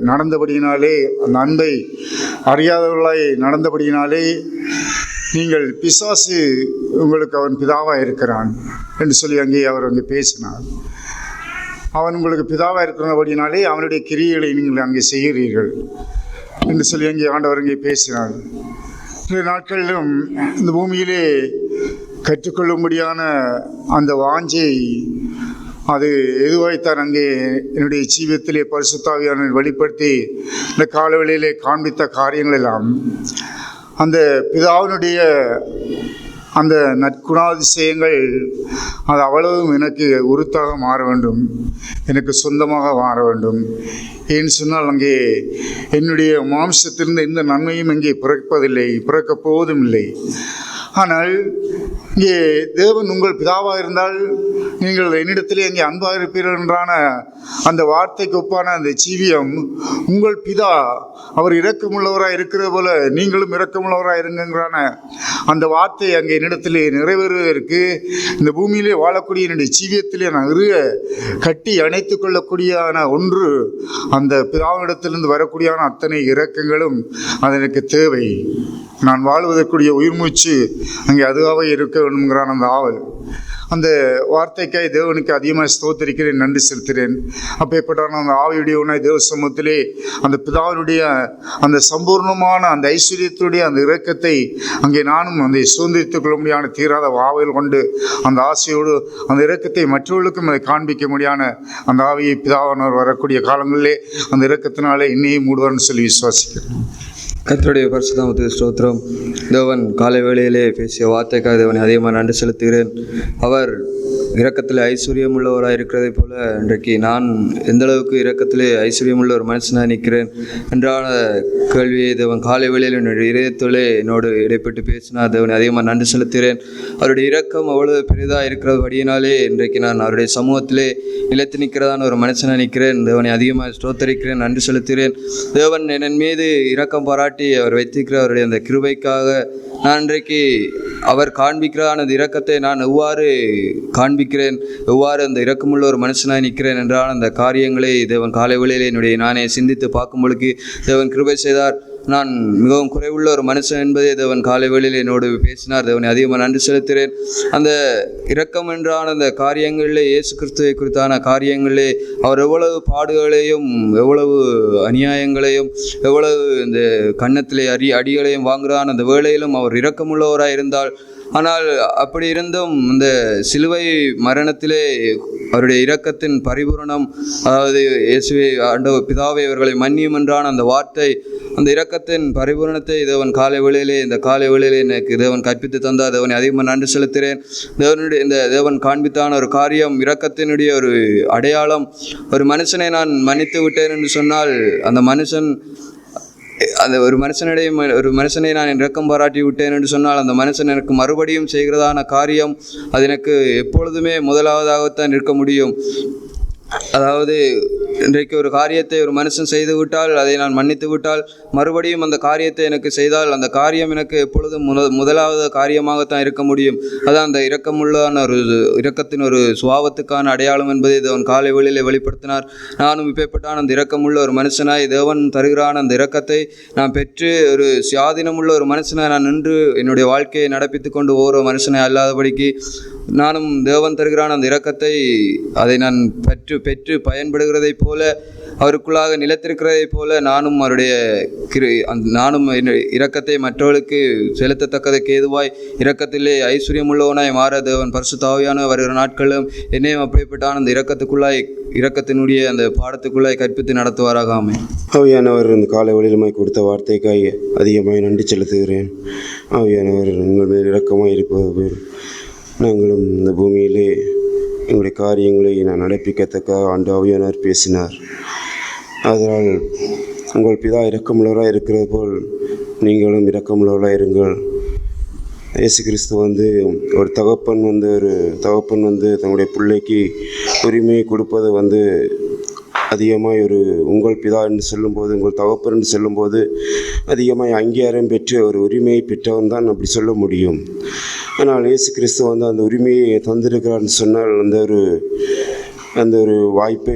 நடந்தபடியினாலே, அந்த அன்பை அறியாதவர்களாய் நடந்தபடியினாலே நீங்கள் பிசாசு உங்களுக்கு அவன் பிதாவாக இருக்கிறான் என்று சொல்லி அங்கே பேசினார். அவன் உங்களுக்கு பிதாவாக இருக்கிறபடினாலே அவனுடைய கிரியைகளை நீங்கள் அங்கே செய்கிறீர்கள் என்று சொல்லி அங்கே ஆண்டவர் அங்கே பேசினார். சில நாட்களிலும் இந்த பூமியிலே கற்றுக்கொள்ளும்படியான அந்த வாஞ்சை அது எதுவாய்த்தான் அங்கே என்னுடைய ஜீவியத்திலே பரிசுத்த ஆவியானவர் வெளிப்படுத்தி இந்த காலவெளியிலே காண்பித்த காரியங்கள் எல்லாம் அந்த பிதாவினுடைய அந்த நற்குணாதிசயங்கள் அது அவ்வளவும் எனக்கு உறுத்தாக மாற வேண்டும், எனக்கு சொந்தமாக மாற வேண்டும். ஏன்னு சொன்னால் அங்கே என்னுடைய மாம்சத்திலிருந்து எந்த நன்மையும் இங்கே பிறப்பதில்லை, பிறக்கப் போவதும் இல்லை. ஆனால் இங்கே தேவன் உங்கள் பிதாவாக இருந்தால் நீங்கள் என்னிடத்திலே அங்கே அன்பாக இருப்பீர்கள் என்றான அந்த வார்த்தைக்கு ஒப்பான அந்த ஜீவியம், உங்கள் பிதா அவர் இரக்கமுள்ளவராக இருக்கிறது போல நீங்களும் இரக்கமுள்ளவராக இருங்கிறான அந்த வார்த்தை அங்கே என்னிடத்திலே நிறைவேறுவதற்கு இந்த பூமியிலே வாழக்கூடிய என்னுடைய ஜீவியத்திலே நான் கட்டி அணைத்து கொள்ளக்கூடியான ஒன்று அந்த பிதாவிடத்திலிருந்து வரக்கூடியான அத்தனை இரக்கங்களும் அது எனக்கு தேவை. நான் வாழ்வதற்குரிய உயிர் மூச்சு அங்கே அதுவாகவே இருக்க வேண்டும்ங்கிறான் அந்த ஆவல். அந்த வார்த்தைக்காய் தேவனுக்கு அதிகமாக ஸ்தோத்திரிக்கிறேன், நன்றி செலுத்துகிறேன். அப்பேற்பட்டான அந்த ஆவியுடைய உணவை தேவ சமூகத்திலே அந்த பிதாவினுடைய அந்த சம்பூர்ணமான அந்த ஐஸ்வர்யத்துடைய அந்த இரக்கத்தை அங்கே நானும் அந்த சுதந்திரித்துக் கொள்ள முடியாத தீராத ஆவல் கொண்டு அந்த ஆசையோடு அந்த இரக்கத்தை மற்றவர்களுக்கும் அதை காண்பிக்க முடியாத அந்த ஆவியை பிதாவானவர் வரக்கூடிய காலங்களிலே அந்த இரக்கத்தினாலே இன்னையும் மூடுவார்னு சொல்லி விசுவாசிக்கிறேன். கர்த்தருடைய பரிசுத்தமுக்கு ஸ்தோத்திரம். தேவன் காலை வேளையிலே பேசிய வார்த்தைக்காக தேவனை அதிகமாக நன்றி செலுத்துகிறேன். அவர் இரக்கத்தில் ஐஸ்வர்யம் உள்ளவராக இருக்கிறதை போல இன்றைக்கு நான் எந்த அளவுக்கு இரக்கத்திலே ஐஸ்வர்யமுள்ள ஒரு மனுஷனாக நிற்கிறேன் என்றான கேள்வியை தேவன் காலை வேளையில் என்னுடைய இதயத்திலே என்னோடு இடைப்பட்டு பேசினார். தேவனை அதிகமாக நன்றி செலுத்துகிறேன். அவருடைய இரக்கம் அவ்வளவு பெரிதாக இருக்கிறபடியினாலே இன்றைக்கு நான் அவருடைய சமூகத்திலே நிலைத்து நிற்கிறதான ஒரு மனுஷனாக நிற்கிறேன். தேவனை அதிகமாக ஸ்தோத்தரிக்கிறேன், நன்றி செலுத்துகிறேன். தேவன் என் மீது இரக்கம் பாராட்டி அவர் வைத்திருக்கிற அவருடைய அந்த கிருபைக்காக நான் இன்றைக்கு அவர் காண்பிக்கிறான அந்த இரக்கத்தை நான் எவ்வாறு காண்பிக்கிறேன், எவ்வாறு அந்த இரக்கமுள்ள ஒரு மனுஷனாக நிற்கிறேன் என்றால் அந்த காரியங்களை தேவன் காலை வேளையிலே என்னுடைய நானே சிந்தித்து பார்க்கும் பொழுது தேவன் கிருபை செய்தார். நான் மிகவும் குறைவுள்ள ஒரு மனுஷன் என்பதை தேவன் காலை வேளையில் என்னோடு பேசினார். தேவனை அதிகமாக நன்றி செலுத்துகிறேன். அந்த இரக்கம் என்றான அந்த காரியங்களிலே இயேசு கிறிஸ்துவை குறித்தான காரியங்களிலே அவர் எவ்வளவு பாடுகளையும் எவ்வளவு அநியாயங்களையும் எவ்வளவு இந்த கன்னத்திலே அடிகளையும் வாங்குகிறான் அந்த வேளையிலும் அவர் இரக்கமுள்ளவராக இருந்தால், ஆனால் அப்படி இருந்தும் இந்த சிலுவை மரணத்திலே அவருடைய இரக்கத்தின் பரிபூரணம், அதாவது இயேசுவே ஆண்டவர் பிதாவை அவர்களை மன்னியும் என்றான அந்த வார்த்தை, அந்த இரக்கத்தின் பரிபூரணத்தை தேவன் காலை வேளையிலே இந்த காலை வேளையிலே எனக்கு தேவன் கற்பித்து தந்தார். தேவனை அதிகமாக நன்றி செலுத்துகிறேன். தேவனுடைய இந்த தேவன் காண்பித்தான ஒரு காரியம் இரக்கத்தினுடைய ஒரு அடையாளம். ஒரு மனுஷனை நான் மன்னித்து விட்டேன் என்று சொன்னால் அந்த ஒரு மனுஷனை நான் இரக்கம் பாராட்டி விட்டேன் என்று சொன்னால் அந்த மனுஷன் எனக்கு மறுபடியும் செய்கிறதான காரியம் அது எனக்கு எப்பொழுதுமே முதலாவதாகத்தான் இருக்க முடியும். அதாவது இன்றைக்கு ஒரு காரியத்தை ஒரு மனுஷன் செய்து விட்டால் அதை நான் மன்னித்து விட்டால் மறுபடியும் அந்த காரியத்தை எனக்கு செய்தால் அந்த காரியம் எனக்கு எப்பொழுதும் முதலாவது காரியமாகத்தான் இருக்க முடியும். அதான் அந்த இரக்கமுள்ளான ஒரு இரக்கத்தின் ஒரு சுபாவத்துக்கான அடையாளம் என்பதை தேவன் காலை வேளையிலே வெளிப்படுத்தினார். நானும் இப்பேற்பட்டான அந்த இரக்கமுள்ள ஒரு மனுஷனாய் தேவன் தருகிறான அந்த இரக்கத்தை நான் பெற்று ஒரு சுயாதீனமுள்ள ஒரு மனுஷனாய் நான் நின்று என்னுடைய வாழ்க்கையை நடப்பித்து கொண்டு ஒவ்வொரு மனுஷனை அல்லாதபடிக்கு நானும் தேவன் தருகிறான அந்த இரக்கத்தை அதை நான் பெற்று பயன்படுகிறதை போல அவருக்குள்ளாக நிலைத்திருக்கிறதை போல நானும் அவருடைய நானும் இரக்கத்தை மற்றவர்களுக்கு செலுத்தத்தக்கதற்கு ஏதுவாய் இரக்கத்திலே ஐஸ்வர்யமுள்ளவனாய் மாற தேவன் பரிசுத்த ஆவியான வருகிற நாட்களும் என்னையும் அப்படிப்பட்டான அந்த இரக்கத்தினுடைய அந்த பாடத்துக்குள்ளாய் கற்பித்து நடத்துவாராக. ஆமென். ஆவியானவர் இந்த காலை வழியிலுமாய் கொடுத்த வார்த்தைக்காய் அதிகமாய் நன்றி செலுத்துகிறேன். ஆவியானவர் உங்கள் மேல் இரக்கமாய் இருப்பது நாங்களும் இந்த பூமியிலே எங்களுடைய காரியங்களை நான் நடப்பிக்கத்தக்க ஆண்டு ஆவியானவர் பேசினார். அதனால் உங்கள் பிதா இரக்கமுள்ளவராக இருக்கிறது போல் நீங்களும் இரக்கமுள்ளவராக இருங்கள். இயேசு கிறிஸ்து ஒரு தகப்பன் தன்னுடைய பிள்ளைக்கு உரிமையை கொடுப்பது அதிகமாக உங்கள் பிதா என்று சொல்லும்போது, உங்கள் தகப்பன் என்று சொல்லும்போது அதிகமாக அங்கீகாரம் பெற்று ஒரு உரிமையை பெற்றவன் தான் அப்படி சொல்ல முடியும். ஆனால் இயேசு கிறிஸ்து அந்த உரிமையை தந்திருக்கிறான்னு சொன்னால் அந்த ஒரு வாய்ப்பை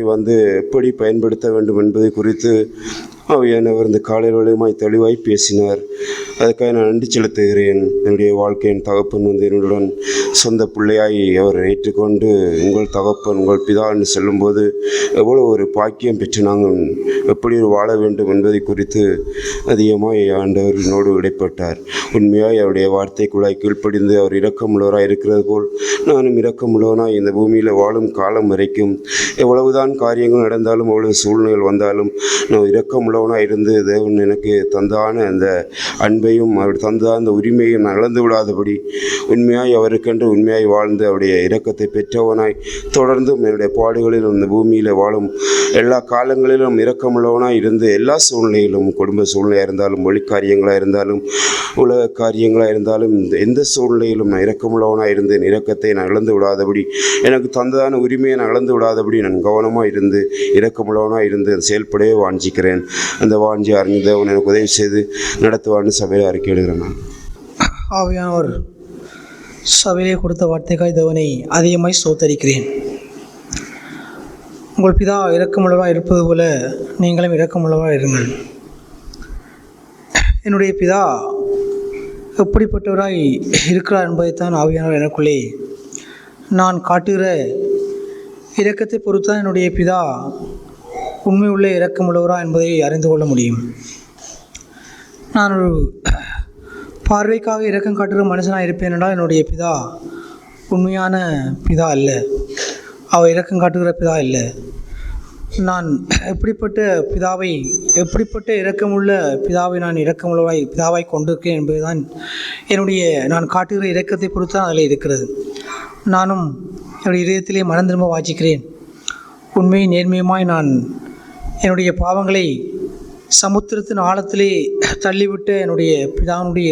எப்படி பயன்படுத்த வேண்டும் என்பதை குறித்து ஆவியானவர் இந்த காலையில் வழியுமாய் தெளிவாய் பேசினார். அதுக்காக நான் நன்றி செலுத்துகிறேன். என்னுடைய வாழ்க்கையின் தகப்பன் என்னுடன் சொந்த பிள்ளையாய் அவர் ஏற்றுக்கொண்டு உங்கள் தகப்பன் உங்கள் பிதா என்று சொல்லும்போது எவ்வளோ ஒரு பாக்கியம் பெற்று நாங்கள் எப்படி வாழ வேண்டும் என்பதை குறித்து அதிகமாக ஆண்டவர் என்னோடு இடைப்பட்டார். உண்மையாய் அவருடைய வார்த்தைக்குள்ளாய் கீழ்ப்படிந்து அவர் இரக்கமுள்ளவராக இருக்கிறது போல் நானும் இரக்கமுள்ளவனாய் இந்த பூமியில் வாழும் காலம் வரைக்கும் எவ்வளவுதான் காரியங்கள் நடந்தாலும் எவ்வளவு சூழ்நிலைகள் வந்தாலும் நான் இரக்கமுள்ளவனாக இருந்து தேவன் எனக்கு தந்தான அந்த அன்பையும் அவர் தந்தான அந்த உரிமையும் நான் இழந்து விடாதபடி உண்மையாய் அவருக்கென்று உண்மையாய் வாழ்ந்து அவருடைய இரக்கத்தை பெற்றவனாய் தொடர்ந்தும் என்னுடைய பாடுகளில் இந்த பூமியில் வாழும் எல்லா காலங்களிலும் இரக்கமுள்ளவனாய் இருந்து எல்லா சூழ்நிலையிலும் குடும்ப சூழ்நிலையாக இருந்தாலும் மொழி காரியங்களாக இருந்தாலும் உலக காரியங்களாக இருந்தாலும் எந்த சூழ்நிலையிலும் நான் இரக்கமுள்ளவனாக இருந்து இரக்கத்தை நான் இழந்து விடாதபடி எனக்கு தந்ததான உரிமையை நான் இழந்து விடாதபடி நான் கவனமாக இருந்து இரக்கமுள்ளவனாக இருந்து செயல்படவே வாஞ்சிக்கிறேன். அந்த வாஞ்சி அறிஞ தேவன் எனக்கு உதவி செய்து நடத்துவான்னு சபையில் அறிக்கையிடுகிறேன். நான் ஆவியானவர் சபையிலே கொடுத்த வார்த்தைக்காய் தேவனை அதிகமாய் ஸ்தோத்தரிக்கிறேன். உங்கள் பிதா இரக்கமுள்ளவராக இருப்பது போல நீங்களும் இரக்கமுள்ளவராக இருங்கள். என்னுடைய பிதா எப்படிப்பட்டவராய் இருக்கிறார் என்பதைத்தான் ஆவியானவர் எனக்குள்ளே நான் காட்டுகிற இரக்கத்தை பொறுத்தான் என்னுடைய பிதா உண்மை உள்ள இரக்கமுள்ளவரா என்பதை அறிந்து கொள்ள முடியும். நான் ஒரு பார்வைக்காக இரக்கம் காட்டுகிற மனுஷனாக இருப்பேன் என்றால் என்னுடைய பிதா உண்மையான பிதா அல்ல, அவர் இரக்கம் காட்டுகிற பிதா இல்லை. நான் எப்படிப்பட்ட இரக்கமுள்ள பிதாவை நான் பிதாவாய் கொண்டிருக்கேன் என்பதுதான் நான் காட்டுகிற இரக்கத்தை பொறுத்து தான் அதில் இருக்கிறது. நானும் என்னுடைய இதயத்திலே மனம் திரும்ப வாசிக்கிறேன். உண்மையை நேர்மையுமாய் நான் என்னுடைய பாவங்களை சமுத்திரத்தின் ஆழத்திலே தள்ளிவிட்ட என்னுடைய பிதாவுடைய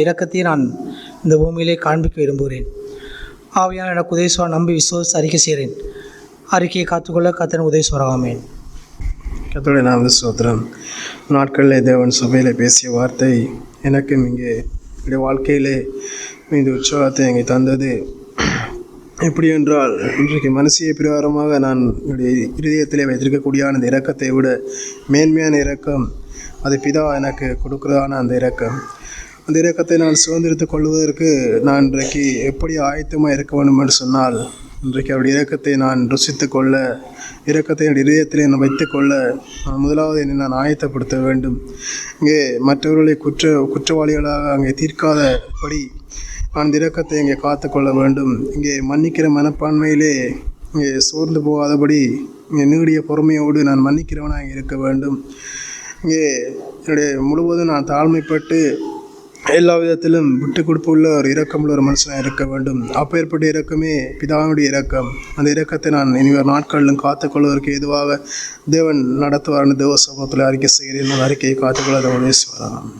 இரக்கத்தை நான் இந்த பூமியிலே காண்பிக்க விரும்புகிறேன். ஆவியான எனக்கு உதயசுவர நம்பி விசுவாசி அறிக்கை செய்கிறேன். அறிக்கையை காத்துக்கொள்ள கர்த்தர் உதயசுவராமேன். கர்த்தருடைய நாம ஸ்தோத்திரம். நாட்களிலே தேவன் சபையில் பேசிய வார்த்தை எனக்கும் இங்கே என்னுடைய வாழ்க்கையிலே இந்த உற்சாகத்தை இங்கே தந்தது. எப்படி என்றால், இன்றைக்கு மனசிய பிரகாரமாக நான் என்னுடைய இருதயத்திலே வைத்திருக்கக்கூடிய அந்த இரக்கத்தை விட மேன்மையான இரக்கம் அது பிதா எனக்கு கொடுக்குறதான அந்த இரக்கம். அந்த இரக்கத்தை நான் சுதந்திரத்துக் கொள்வதற்கு நான் இன்றைக்கு எப்படி ஆயத்தமாக இருக்க வேண்டும் என்று சொன்னால், இன்றைக்கு அவருடைய இரக்கத்தை நான் ருசித்து கொள்ள, இரக்கத்தை என்னுடைய இதயத்திலே நான் வைத்துக்கொள்ள முதலாவது என்னை நான் ஆயத்தப்படுத்த வேண்டும். இங்கே மற்றவர்களை குற்றவாளிகளாக அங்கே தீர்க்காதபடி நான் இரக்கத்தை இங்கே காத்துக்கொள்ள வேண்டும். இங்கே மன்னிக்கிற மனப்பான்மையிலே இங்கே சோர்ந்து போகாதபடி இங்கே நீடிய பொறுமையோடு நான் மன்னிக்கிறவனாக இருக்க வேண்டும். இங்கே என்னுடைய முழுவதும் நான் தாழ்மைப்பட்டு எல்லா விதத்திலும் விட்டு கொடுப்புள்ள ஒரு இரக்கமுள்ள ஒரு மனுஷனாக இருக்க வேண்டும். அப்பேற்பட்ட இரக்கமே பிதாவுடைய இரக்கம். அந்த இரக்கத்தை நான் இனி ஒரு நாட்களிலும் காத்துக்கொள்வதற்கு எதுவாக தேவன் நடத்துவார்னு தேவ சமூகத்தில் அறிக்கை செய்கிறேன். அந்த அறிக்கையை காத்துக்கொள்ள தேவன் பேசுவாராம்.